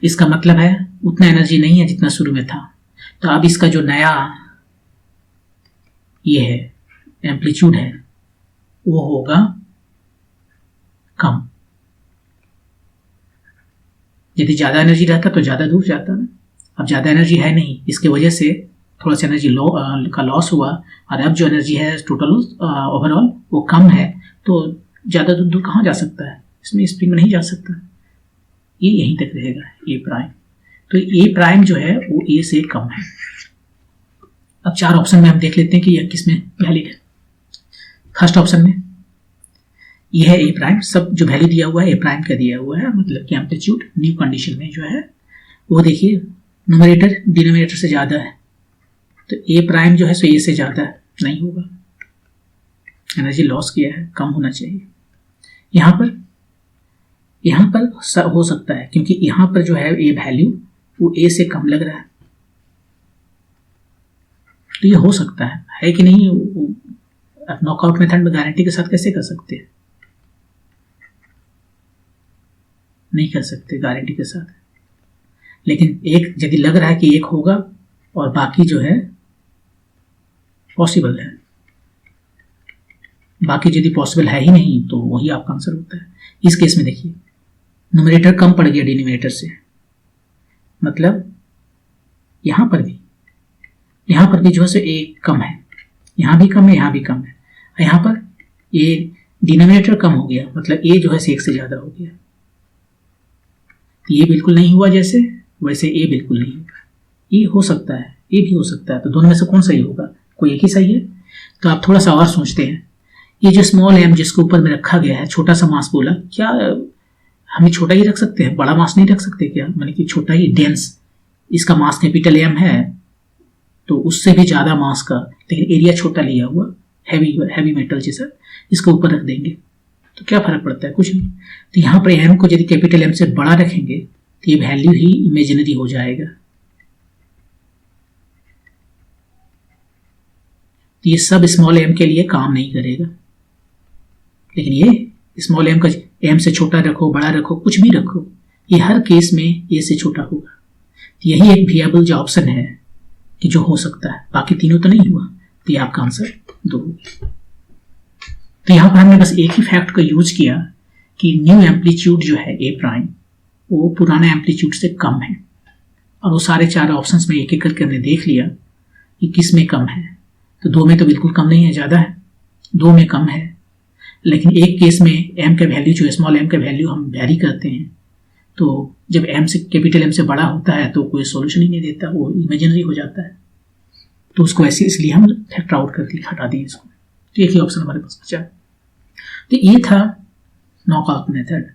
इसका मतलब है उतना एनर्जी नहीं है जितना शुरू में था, तो अब इसका जो नया ये है एम्पलीट्यूड है वो होगा कम। यदि ज्यादा एनर्जी रहता तो ज्यादा दूर जाता ना, अब ज्यादा एनर्जी है नहीं, इसके वजह से थोड़ा सा एनर्जी का लॉस हुआ, और अब जो एनर्जी है टोटल ओवरऑल वो कम है, तो ज़्यादा दूर कहाँ जा सकता है, इसमें स्प्रिंग में नहीं जा सकता, ये यहीं तक रहेगा ए प्राइम। तो ए प्राइम जो है वो ए से कम है। अब 4 ऑप्शन में हम देख लेते हैं कि यह किस में वैलिड है। फर्स्ट ऑप्शन में ये है ए प्राइम, सब जो वैल्यू दिया हुआ है ए प्राइम का दिया हुआ है, मतलब कि एम्पलीट्यूड न्यू कंडीशन में जो है वो देखिए न्यूमरेटर डिनोमिनेटर से ज़्यादा है, तो ए प्राइम जो है सो ए से ज़्यादा नहीं होगा, एनर्जी लॉस किया है, कम होना चाहिए। यहाँ पर हो सकता है क्योंकि यहाँ पर जो है ए वैल्यू वो ए से कम लग रहा है, तो ये हो सकता है कि नहीं? नॉकआउट मेथड में गारंटी के साथ कैसे कर सकते हैं? नहीं कर सकते गारंटी के साथ, लेकिन एक यदि लग रहा है कि एक होगा और बाकी जो है पॉसिबल है, बाकी यदि पॉसिबल है ही नहीं तो वही आपका आंसर होता है। इस केस में देखिए न्यूमरेटर कम पड़ गया डिनोमिनेटर से, मतलब यहां पर भी जो है सो ए कम है, यहां भी कम है, यहां भी कम है, यहां पर ये डिनोमिनेटर कम हो गया, मतलब ए जो है से 1 से ज्यादा हो गया, ये बिल्कुल नहीं हुआ जैसे, वैसे ए बिल्कुल नहीं होगा। ये हो सकता है, ये भी हो सकता है, तो दोनों में से कौन सही होगा? कोई एक ही सही है। तो आप थोड़ा सा और सोचते हैं, ये जो स्मॉल एम जिसको ऊपर में रखा गया है, छोटा सा मास बोला, क्या हमें छोटा ही रख सकते हैं, बड़ा मास नहीं रख सकते क्या? माने कि छोटा ही डेंस, इसका मास कैपिटल एम है तो उससे भी ज्यादा मास का, लेकिन एरिया छोटा लिया हुआ, हैवी मेटल जैसा, इसको ऊपर रख देंगे तो क्या फर्क पड़ता है? कुछ नहीं। तो यहाँ पर एम को यदि कैपिटल एम से बड़ा रखेंगे तो ये वैल्यू ही इमेजिनरी हो जाएगा, तो ये सब स्मॉल एम के लिए काम नहीं करेगा, लेकिन ये स्मॉल एम का एम से छोटा रखो, बड़ा रखो, कुछ भी रखो, ये हर केस में ए से छोटा होगा। तो यही एक विएबल जो ऑप्शन है कि जो हो सकता है, बाकी तीनों तो नहीं हुआ, तो ये आपका आंसर 2 होगा। तो यहाँ पर हमने बस एक ही फैक्ट का यूज किया कि न्यू एम्पलीट्यूड जो है ए प्राइम वो पुराने एम्पलीट्यूड से कम है, और वो सारे 4 ऑप्शंस में एक एक करके हमने देख लिया कि किस में कम है। तो 2 में तो बिल्कुल कम नहीं है, ज़्यादा है, 2 में कम है, लेकिन एक केस में एम का वैल्यू जो स्मॉल एम का वैल्यू हम वैरी करते हैं, तो जब एम से कैपिटल एम से बड़ा होता है तो कोई सॉल्यूशन ही नहीं देता, वो इमेजिनरी हो जाता है, तो उसको ऐसे इसलिए हम फैक्टर आउट कर दिए, हटा दिए इसको। तो एक ही ऑप्शन हमारे पास बचा है। तो ये था नॉकआउट मेथड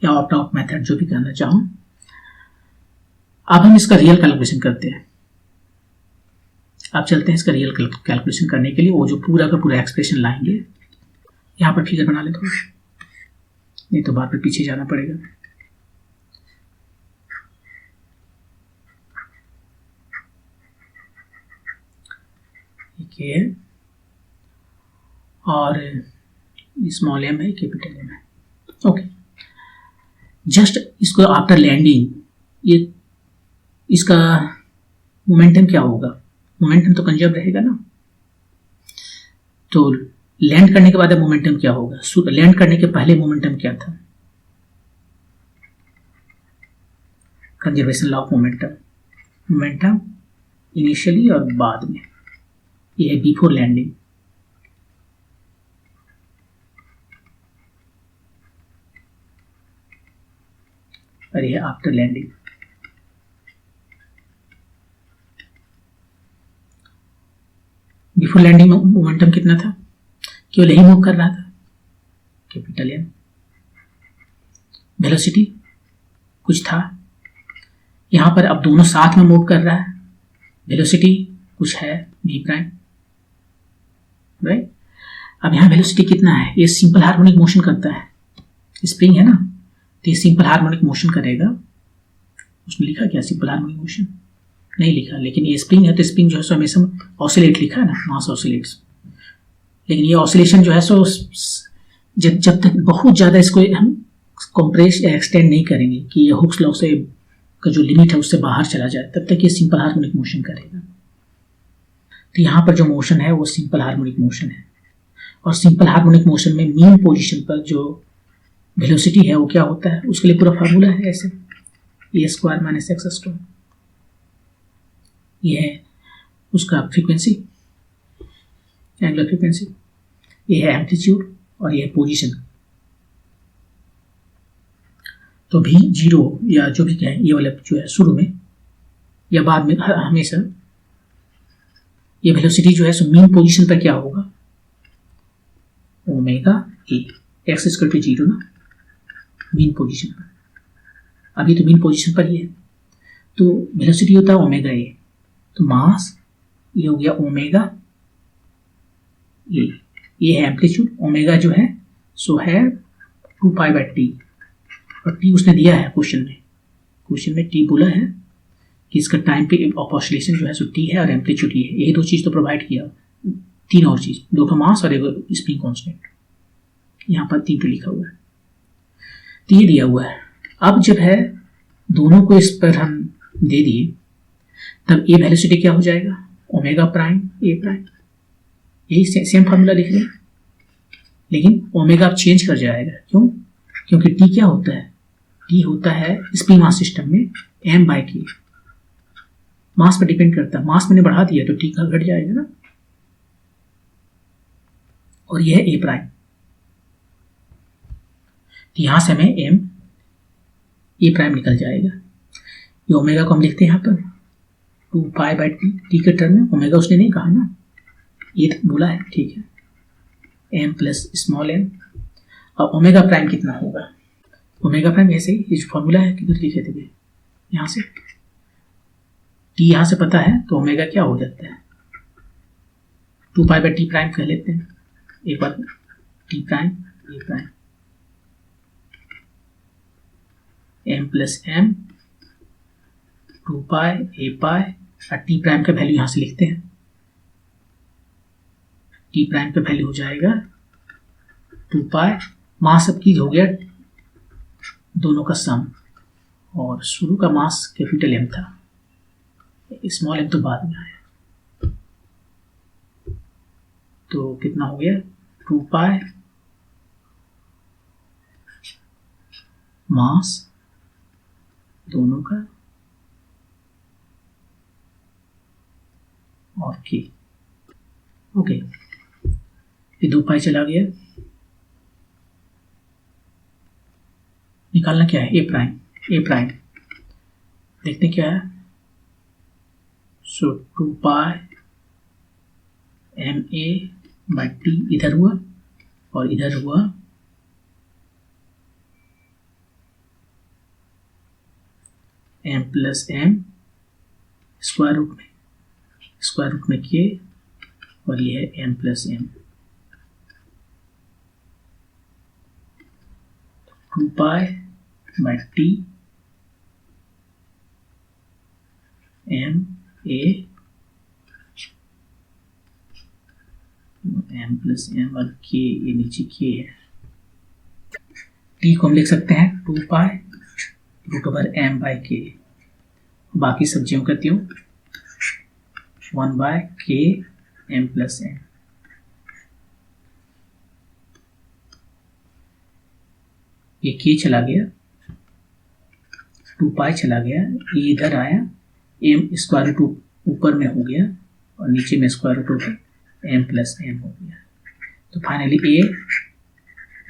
या ऑप्ट आउट मेथड, जो भी कहना चाहो। अब हम इसका रियल कैलकुलेशन करते हैं। अब चलते हैं इसका रियल कैलकुलेशन करने के लिए। वो जो पूरा का पूरा एक्सप्रेशन लाएंगे, यहाँ पर फिगर बना ले थोड़ा, नहीं तो बार बार पीछे जाना पड़ेगा। ठीक है, और स्मॉल एम है, कैपिटल एम है। ओके, जस्ट इसको आफ्टर लैंडिंग, ये इसका मोमेंटम क्या होगा? मोमेंटम तो कंजर्व रहेगा ना। तो लैंड करने के बाद मोमेंटम क्या होगा? लैंड करने के पहले मोमेंटम क्या था? Conservation law of momentum. Momentum initially और बाद में, ये है बिफोर लैंडिंग। और ये after landing. Before landing momentum कितना था? केवल यही मूव कर रहा था, कैपिटल एम। वेलोसिटी कुछ था, यहां पर अब दोनों साथ में मूव कर रहा है। वेलोसिटी कुछ है, वी प्राइम, राइट। अब यहां वेलोसिटी कितना है? ये सिंपल हार्मोनिक मोशन करता है, स्प्रिंग है ना, तो ये सिंपल हार्मोनिक मोशन करेगा। उसमें लिखा क्या सिंपल हार्मोनिक मोशन? नहीं लिखा, लेकिन ये स्प्रिंग है तो स्प्रिंग जो है सो हमेशा ऑसिलेट लिखा है ना, मास ऑसिलेट्स। लेकिन ये ऑसिलेशन जो है सो जब तक बहुत ज़्यादा इसको हम कंप्रेस या एक्सटेंड नहीं करेंगे कि ये हुक्स लॉ से का जो लिमिट है उससे बाहर चला जाए, तब तक ये सिंपल हार्मोनिक मोशन करेगा। तो यहाँ पर जो मोशन है वो सिंपल हार्मोनिक मोशन है। और सिंपल हार्मोनिक मोशन में मीन पोजीशन पर जो वेलोसिटी है वो क्या होता है? उसके लिए पूरा फार्मूला है ऐसे, ए स्क्वायर माइनस एक्स स्क्वायर। ये है उसका फ्रीक्वेंसी, एंगुलर फ्रीक्वेंसी। ये है एम्पलीट्यूड और ये है पोजीशन। तो भी जीरो या जो भी कहें, ये वाला जो है शुरू में या बाद में, हमेशा ये वेलोसिटी जो है सो मीन पोजीशन पर क्या होगा? Omega A, x equal to zero ना, मीन पोजीशन पर। अभी तो मीन पोजीशन पर ही है, तो वेलोसिटी होता है ओमेगा ए। तो मास ये हो गया ओमेगा ए, ये है एम्पलीट्यूड। ओमेगा जो है सो है 2π/t, और टी उसने दिया है क्वेश्चन में टी बोला है कि इसका टाइम पे ऑफ ऑसिलेशन जो है सो टी है और एम्पलीट्यूड ये है। यही दो चीज़ तो प्रोवाइड किया, तीन और चीज़, दो का मास और एक स्प्रिंग कांस्टेंट। यहाँ पर 3 लिखा हुआ है, तो ये दिया हुआ है। अब जब है दोनों को इस पर हम दे दिए, तब ए वेलोसिटी क्या हो जाएगा? Omega prime A prime. यही सेम फार्मूला लिख लें, लेकिन ओमेगा अब चेंज कर जाएगा। क्यों? क्योंकि टी क्या होता है? टी होता है स्प्रिंग मास सिस्टम में m/k, मास पर डिपेंड करता है। मास मैंने बढ़ा दिया तो टी का घट जाएगा ना। और यह है ए प्राइम, तो यहां से हमें एम ए प्राइम निकल जाएगा। ये ओमेगा को हम लिखते हैं यहाँ पर 2π/t के टर्म में। ओमेगा उसने नहीं कहा ना, ये बोला है, ठीक है, m प्लस स्मॉल m। और ओमेगा प्राइम कितना होगा? ओमेगा प्राइम ऐसे ही, ये जो फॉर्मूला है किधर लिखे थे यहाँ से, टी यहाँ से पता है तो ओमेगा क्या हो जाता है? 2π/t प्राइम कह लेते हैं एक बार, T prime A prime, m plus m 2π a π, और टी प्राइम का वैल्यू यहाँ से लिखते हैं। टी प्राइम का वैल्यू हो जाएगा 2π, मास अब की हो गया दोनों का सम, और शुरू का मास कैपिटल एम था, स्मॉल एम तो बाद में आया। तो कितना हो गया? 2π मास दोनों का और के। ओके, ये 2π चला गया। निकालना क्या है? ए प्राइम देखते क्या है। सो 2π ma/t इधर हुआ और इधर हुआ M plus m square root में के, और ये है M plus m, 2 pi by t M a M plus m और के, ये नीचे के है, टी को हम लिख सकते हैं 2 pi root over M by k, बाकी सब्जियों का त्यों 1 बाय के एम प्लस एम। ये के चला गया, 2 पाई चला गया, ये इधर आया, एम स्क्वायर रूट ऊपर में हो गया और नीचे में स्क्वायर रूट होकर एम प्लस एम हो गया। तो finally A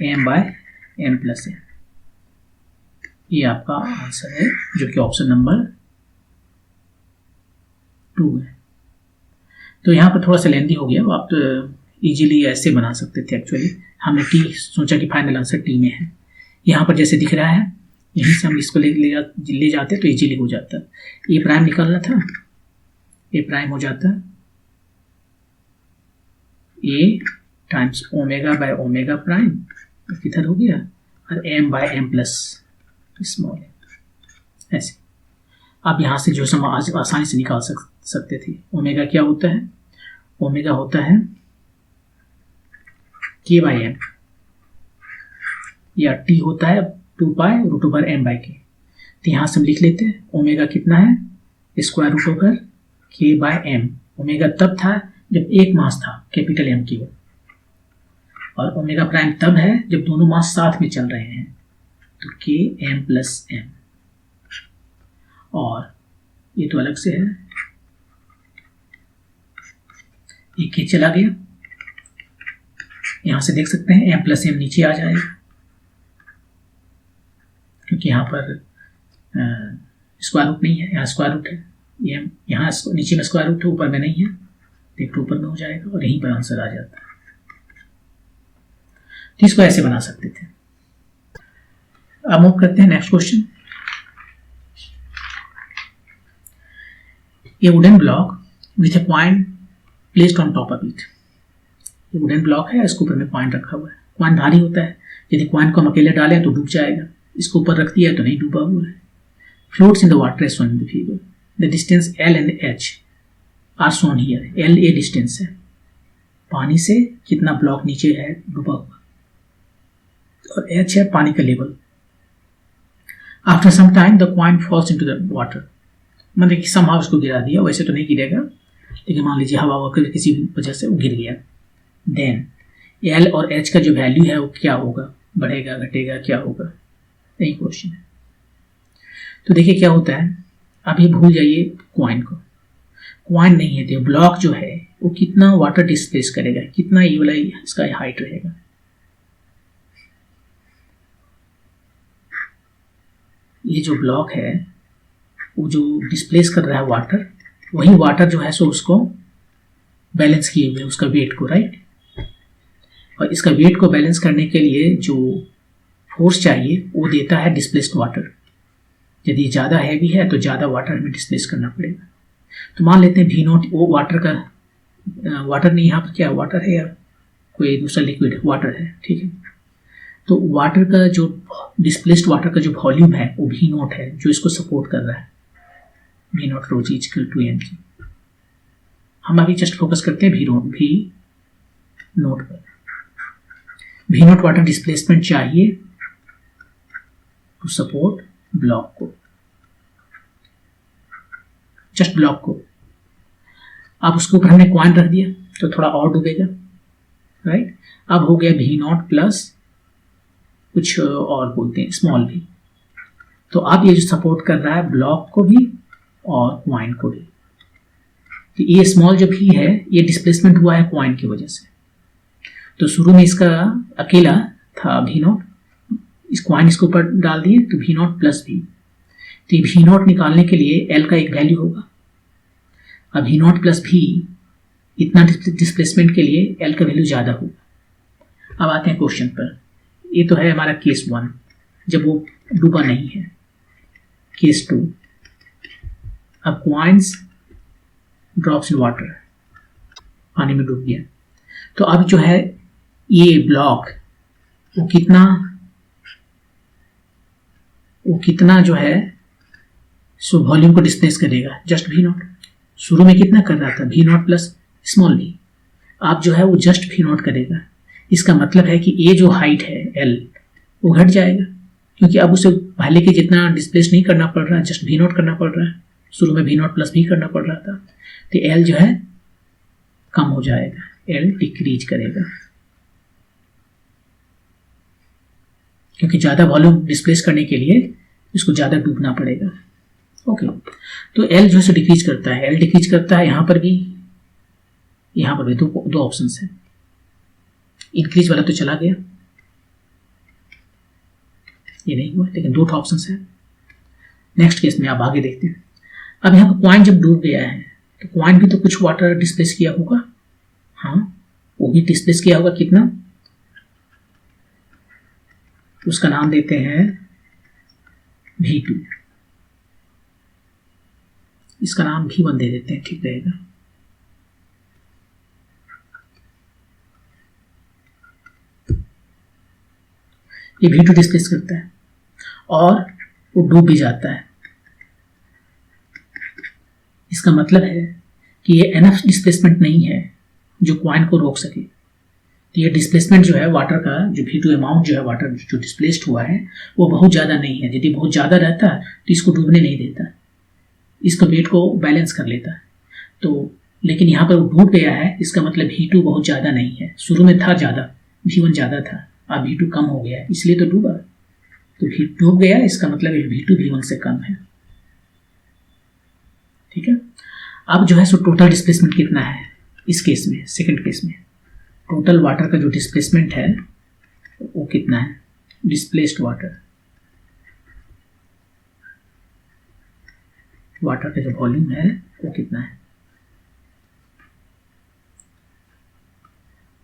M by M plus m, ये आपका आंसर है जो कि ऑप्शन नंबर 2 है। तो यहाँ पर थोड़ा सा लेंदी हो गया, आप इजीली ऐसे बना सकते थे। एक्चुअली हमने टी सोचा कि फाइनल आंसर टी में है, यहाँ पर जैसे दिख रहा है यहीं से हम इसको ले जाते तो इजीली हो जाता। ए प्राइम निकालना था, ए प्राइम हो जाता A times omega by omega prime, किधर हो गया, और M by M plus small M, ऐसे आप यहाँ से जो सम आसानी से निकाल सकते थे। ओमेगा क्या होता है, ओमेगा होता है के बाई एम, या टी होता है 2 pi root over M by k. तो यहाँ से हम लिख लेते हैं ओमेगा कितना है, स्क्वायर रूट ओवर के बाय एम। ओमेगा तब था जब एक मास था कैपिटल एम की, और ओमेगा प्राइम तब है जब दोनों मास साथ में चल रहे हैं, तो के एम प्लस एम, और ये तो अलग से है, ये के चला गया, यहां से देख सकते हैं एम प्लस एम नीचे आ जाएगा, क्योंकि यहाँ पर स्क्वायर रूट नहीं है, यहाँ स्क्वायर रूट है, ये यहाँ नीचे में स्क्वायर रूट है, ऊपर में नहीं है, देख ऊपर में हो जाएगा और यहीं पर आंसर आ जाता है। तो इसको ऐसे बना सकते थे। अब मूव करते हैं next question. A wooden block with A point placed on top of it. ये वुडन ब्लॉक है, इसके ऊपर में पॉइंट रखा हुआ है, पॉइंट भारी होता है, यदि पॉइंट को हम अकेले डालें तो डूब जाएगा, इसको ऊपर रख दिया तो नहीं डूबा हुआ है। Floats in the water as shown in the figure, the distance L and H are shown here. L a distance है, पानी से कितना ब्लॉक नीचे है डूबा हुआ, और एच है पानी का level. After some time the point falls into the water, मतलब कि समहाउ उसको गिरा दिया, वैसे तो नहीं गिरेगा, लेकिन मान लीजिए हवा वगैरह किसी वजह से वो गिर गया। देन एल और एच का जो वैल्यू है वो क्या होगा, बढ़ेगा घटेगा क्या होगा, यही क्वेश्चन है। तो देखिए क्या होता है, अभी भूल जाइए क्वाइन को, क्वाइन नहीं है तो ब्लॉक जो है वो कितना वाटर डिस्प्लेस करेगा, कितना ये वाला इसका हाइट रहेगा। ये जो ब्लॉक है वो जो डिस्प्लेस कर रहा है वाटर, वही वाटर जो है सो उसको बैलेंस किए हुए उसका वेट को, राइट। और इसका वेट को बैलेंस करने के लिए जो फोर्स चाहिए वो देता है डिस्प्लेस्ड वाटर। यदि ज़्यादा हैवी है तो ज़्यादा वाटर हमें डिस्प्लेस करना पड़ेगा। तो मान लेते हैं भी नॉट, वो वाटर का, वाटर नहीं, यहाँ पर क्या वाटर है या कोई दूसरा लिक्विड वाटर है, ठीक है। तो वाटर का जो डिस्प्लेस्ड वाटर का जो वॉल्यूम है वो भी नॉट है, जो इसको सपोर्ट कर रहा है, भी not rho g equal to m g. हम अभी जस्ट फोकस करते हैं भी नोट पर। भी नॉट वाटर डिस्प्लेसमेंट चाहिए टू सपोर्ट ब्लॉक को, जस्ट ब्लॉक को। अब उसके ऊपर हमने क्वाइन रख दिया तो थोड़ा और डूबेगा, राइट। अब हो गया भी नॉट प्लस कुछ और बोलते हैं स्मॉल भी। तो अब ये जो सपोर्ट कर रहा है ब्लॉक को भी और क्वाइन को भी, तो ये स्मॉल जो भी है ये डिस्प्लेसमेंट हुआ है क्वाइन की वजह से। तो शुरू में इसका अकेला था भी नॉट, इस क्वाइन इसके ऊपर डाल दिए तो भी नॉट प्लस भी। तो ये भी नॉट निकालने के लिए एल का एक वैल्यू होगा, अब भी नॉट प्लस भी इतना डिस्प्लेसमेंट के लिए एल का वैल्यू ज़्यादा होगा। अब आते हैं क्वेश्चन पर। ये तो है हमारा केस 1 जब वो डूबा नहीं है। केस 2 अब क्वाइंस ड्रॉप्स इन वाटर, पानी में डूब गया। तो अब जो है ये ब्लॉक वो कितना जो है सो वॉल्यूम को डिस्प्लेस करेगा, जस्ट वी नॉट। शुरू में कितना कर रहा था, V not plus small V, आप जो है वो जस्ट वी नॉट करेगा। इसका मतलब है कि ये जो हाइट है एल वो घट जाएगा, क्योंकि अब उसे पहले के जितना डिस्प्लेस नहीं करना पड़ रहा है, जस्ट वी नॉट करना पड़ रहा है। शुरू में वी नॉट प्लस वी करना पड़ रहा था, तो एल जो है कम हो जाएगा, एल डिक्रीज करेगा, क्योंकि ज़्यादा वॉल्यूम डिस्प्लेस करने के लिए इसको ज़्यादा डूबना पड़ेगा। ओके, तो एल जो है डिक्रीज करता है, एल डिक्रीज करता है। यहाँ पर भी दो ऑप्शन है। इंक्रीज वाला तो चला गया, ये नहीं हुआ, लेकिन दो ऑप्शन है। नेक्स्ट केस में आप आगे देखते हैं। अब यहाँ पर क्वाइन जब डूब गया है तो क्वाइन भी तो कुछ वाटर डिस्प्लेस किया होगा, हाँ वो भी डिस्प्लेस किया होगा। कितना, तो उसका नाम देते हैं V2, इसका नाम V1 दे देते हैं, ठीक रहेगा। ये V2 डिस्प्लेस करता है और वो डूब भी जाता है। इसका मतलब है कि ये एनफ डिस्प्लेसमेंट नहीं है जो क्वाइन को रोक सके। तो ये डिस्प्लेसमेंट जो है वाटर का, जो V2 अमाउंट जो है वाटर जो डिस्प्लेस्ड हुआ है वो बहुत ज़्यादा नहीं है। यदि बहुत ज़्यादा रहता तो इसको डूबने नहीं देता, इसको वेट को बैलेंस कर लेता। तो लेकिन यहाँ पर वो डूब गया है, इसका मतलब V2 बहुत ज़्यादा नहीं है। शुरू में था ज़्यादा, V1 ज़्यादा था, अब V2 कम हो गया है, इसलिए तो डूबा। तो डूब गया, इसका मतलब V2 V1 से कम है, ठीक है। अब जो है सो टोटल डिस्प्लेसमेंट कितना है इस केस में, सेकंड केस में टोटल वाटर का जो डिस्प्लेसमेंट है वो कितना है, डिस्प्लेस्ड वाटर का जो वॉल्यूम है वो कितना है,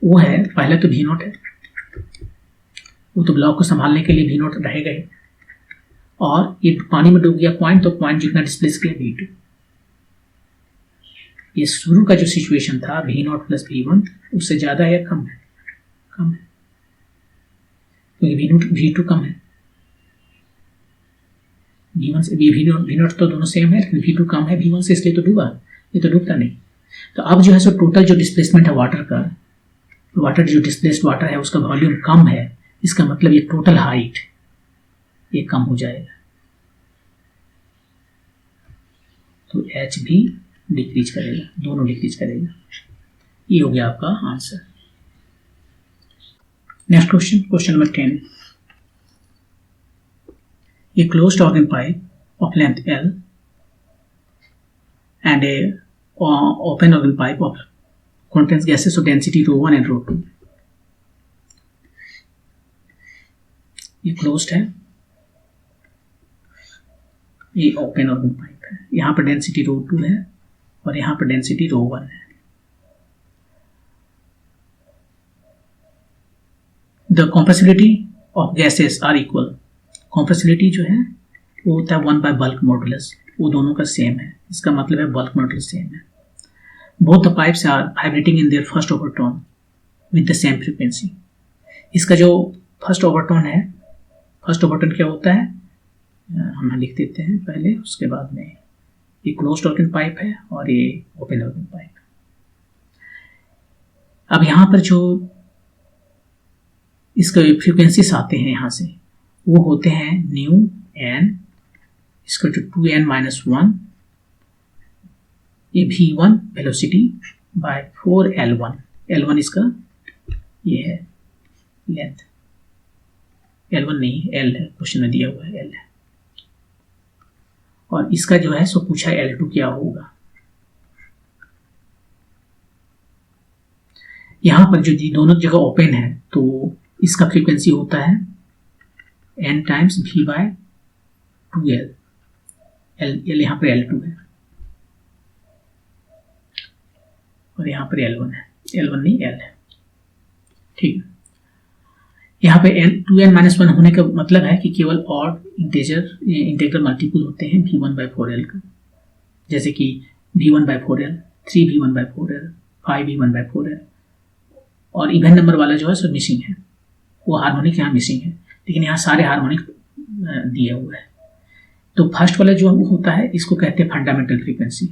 वो है पहले तो V0 है, वो तो ब्लॉक को संभालने के लिए V0 रहेगा ही। और ये पानी में डूब गया क्वाइन, तो क्वाइन जितना डिस्प्लेस किया V2। ये शुरू का जो सिचुएशन था V0 प्लस V1 उससे ज़्यादा है या कम है, कम है, क्योंकि V2 कम है V1 से। V0 तो दोनों सेम है, लेकिन V2 कम है V1 से, इसलिए तो डूबा, ये तो डूबता नहीं। तो अब जो है सो टोटल जो डिस्प्लेसमेंट है वाटर का, वाटर जो डिस्प्लेस्ड वाटर है उसका वॉल्यूम कम है, इसका मतलब ये टोटल हाइट ये कम हो जाएगा, तो H भी डिक्रीज करेगा, दोनों डिक्रीज करेगा। ये हो गया आपका answer. Next question, question number 10। A closed organ pipe of length L and a open organ pipe of contains gases of density ρ1 and ρ2। ये क्लोज्ड है, ये ओपन ऑर्गन पाइप है, यहाँ पर डेंसिटी ρ2 है और यहाँ पर डेंसिटी ρ1 है। The compressibility of gases are equal. Compressibility जो है वो होता है 1 बाय बल्क मॉडुलस, वो दोनों का सेम है, इसका मतलब है बल्क मॉडुलस सेम है। Both the pipes are vibrating in their first overtone with the same frequency. इसका जो फर्स्ट ओवरटोन है, फर्स्ट ओवरटोन क्या होता है हम लिख देते हैं पहले, उसके बाद में ये क्लोज्ड ऑर्गन पाइप है और ये ओपन ऑर्गन पाइप। अब यहाँ पर जो इसका फ्रीक्वेंसीज आते हैं यहाँ से वो होते हैं न्यू एन इसका जो 2n-1, ये v1 velocity bye 4l1, l1 इसका ये है लेंथ, l1 नहीं l है, क्वेश्चन में दिया हुआ है l है। और इसका जो है सो पूछा l2 क्या होगा। यहाँ पर जो दोनों जगह ओपन है तो इसका फ्रीक्वेंसी होता है n times v by 2l, l यहाँ पर l2 है और यहाँ पर l1 है, l1 नहीं l है, ठीक है। यहाँ पे 2n-1 होने का मतलब है कि केवल ऑड इंटीग्रल मल्टीपल होते हैं v1 बाय 4l का। जैसे कि V1/4L, 3V1/4L, 5V1/4L, और इवन नंबर वाला जो है सब मिसिंग है, वो हार्मोनिक यहाँ मिसिंग है, लेकिन यहाँ सारे हार्मोनिक दिए हुए हैं। तो फर्स्ट वाला जो होता है इसको कहते हैं फंडामेंटल फ्रीक्वेंसी,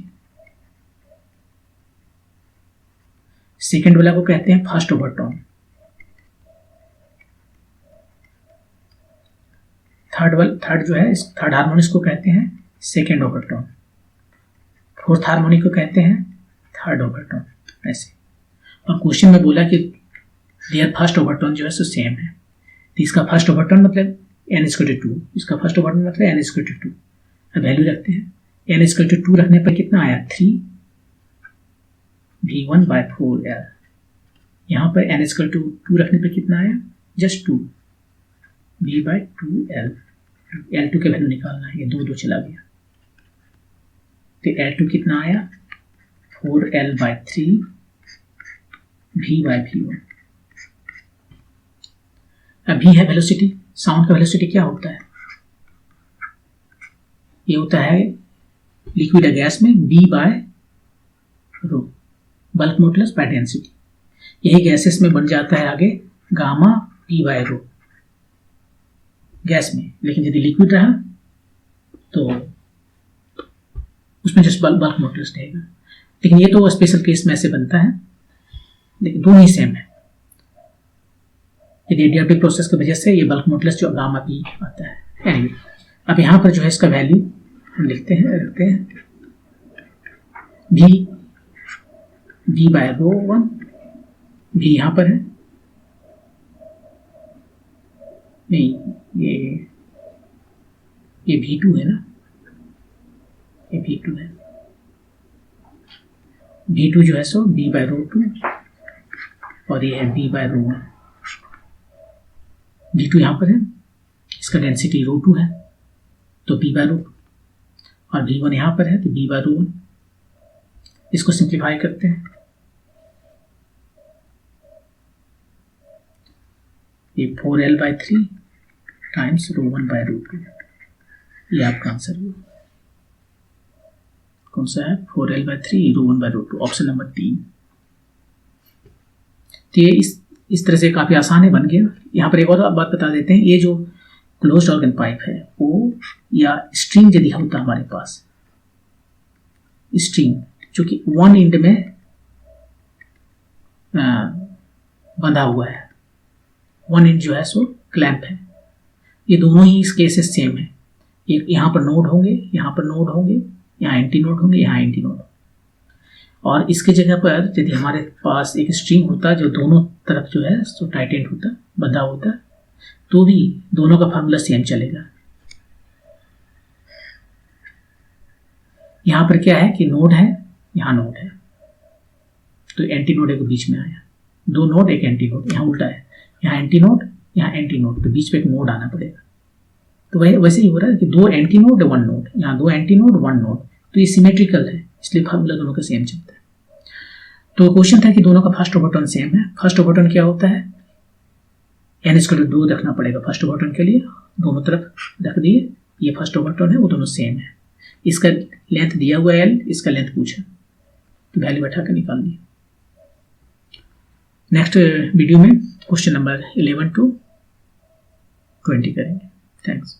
सेकेंड वाला को कहते हैं फर्स्ट ओवरटोन, थर्ड जो है थर्ड हार्मोनिक्स को कहते हैं सेकेंड ओवरटोन, फोर्थ हार्मोनिक को कहते हैं थर्ड ओवरटोन, ऐसे। और क्वेश्चन में बोला कि देयर फर्स्ट ओवरटोन जो है सो सेम है, तो इसका फर्स्ट ओवरटोन मतलब n²2, इसका फर्स्ट ओवरटोन मतलब n²2। अब वैल्यू रखते हैं, n²2 रखने पर कितना आया 3V1/4L, यहाँ पर n²2 रखने पर कितना आया जस्ट 2V/2L, L2 के वैल्यू निकालना है, ये 2 चला गया, तो L2 कितना आया 4L/3 V/V1। अब V है वेलोसिटी, साउंड का वेलोसिटी क्या होता है, ये होता है लिक्विड या गैस में V/ρ, bulk modulus by density. यही गैसेस में बन जाता है आगे गामा P/ρ गैस में, लेकिन यदि लिक्विड रहा तो उसमें जस्ट बल्क मॉडुलस रहेगा। लेकिन ये तो स्पेशल केस में ऐसे बनता है, लेकिन दोनों ही सेम है। यदि एडियाबेटिक प्रोसेस की वजह से ये बल्क मॉडुलस जो गामा पी आता है। anyway, अब यहाँ पर जो है इसका वैल्यू हम रखते हैं V/ρ1, V यहाँ पर है, नहीं ये V2 है ना, ये V2 है, V2 जो है सो V/ρ2 और ये है V/ρ1। V2 यहाँ पर है, इसका डेंसिटी ρ2 है तो V/ρ2, और V1 यहाँ पर है तो V/ρ1। इसको सिंप्लीफाई करते हैं, ये 4L/3 टाइम्स ρ1/ρ2, ये आपका आंसर है। कौन सा है 4L/3 ρ1/ρ2, ऑप्शन नंबर 3। तो ये इस तरह से काफ़ी आसान है, बन गया। यहाँ पर एक और बात बता देते हैं, ये जो क्लोज्ड ऑर्गन पाइप है वो या स्ट्रिंग यदि होता हमारे पास, स्ट्रिंग जो कि वन एंड में बंधा हुआ है, वन एंड जो है सो क्लैंप है, ये दोनों ही इस केसेस सेम है। एक यहाँ पर नोड होंगे, यहाँ पर नोड होंगे, यहाँ एंटी नोड होंगे, यहाँ एंटी नोड, और इसके जगह पर यदि हमारे पास एक स्ट्रिंग होता जो दोनों तरफ जो है सो टाइटेंड होता, बंधा होता, तो भी दोनों का फार्मूला सेम चलेगा। यहाँ पर क्या है कि नोड है, यहाँ नोड है, तो एंटी नोड एक बीच में आया, दो नोड एक एंटी नोड, यहाँ उल्टा है, यहाँ एंटी नोड यहाँ एंटी नोड, तो बीच में एक नोड आना पड़ेगा। तो वैसे ही हो रहा है कि दो एंटी नोड वन नोड, यहाँ दो एंटी नोड वन नोड, तो ये सिमेट्रिकल है, इसलिए फार्मूला दोनों का सेम चलता है। तो क्वेश्चन था कि दोनों का फर्स्ट ओवरटोन सेम है। फर्स्ट ओवरटोन क्या होता है, n²2 रखना पड़ेगा फर्स्ट ओवरटोन के लिए, दोनों तरफ रख दिए, ये फर्स्ट ओवरटोन है, वो दोनों सेम है। इसका लेंथ दिया हुआ है L, इसका लेंथ पूछा तो वैल्यू बैठा कर निकाल दिया। नेक्स्ट वीडियो में क्वेश्चन नंबर 11 to 20 करेंगे। थैंक्स।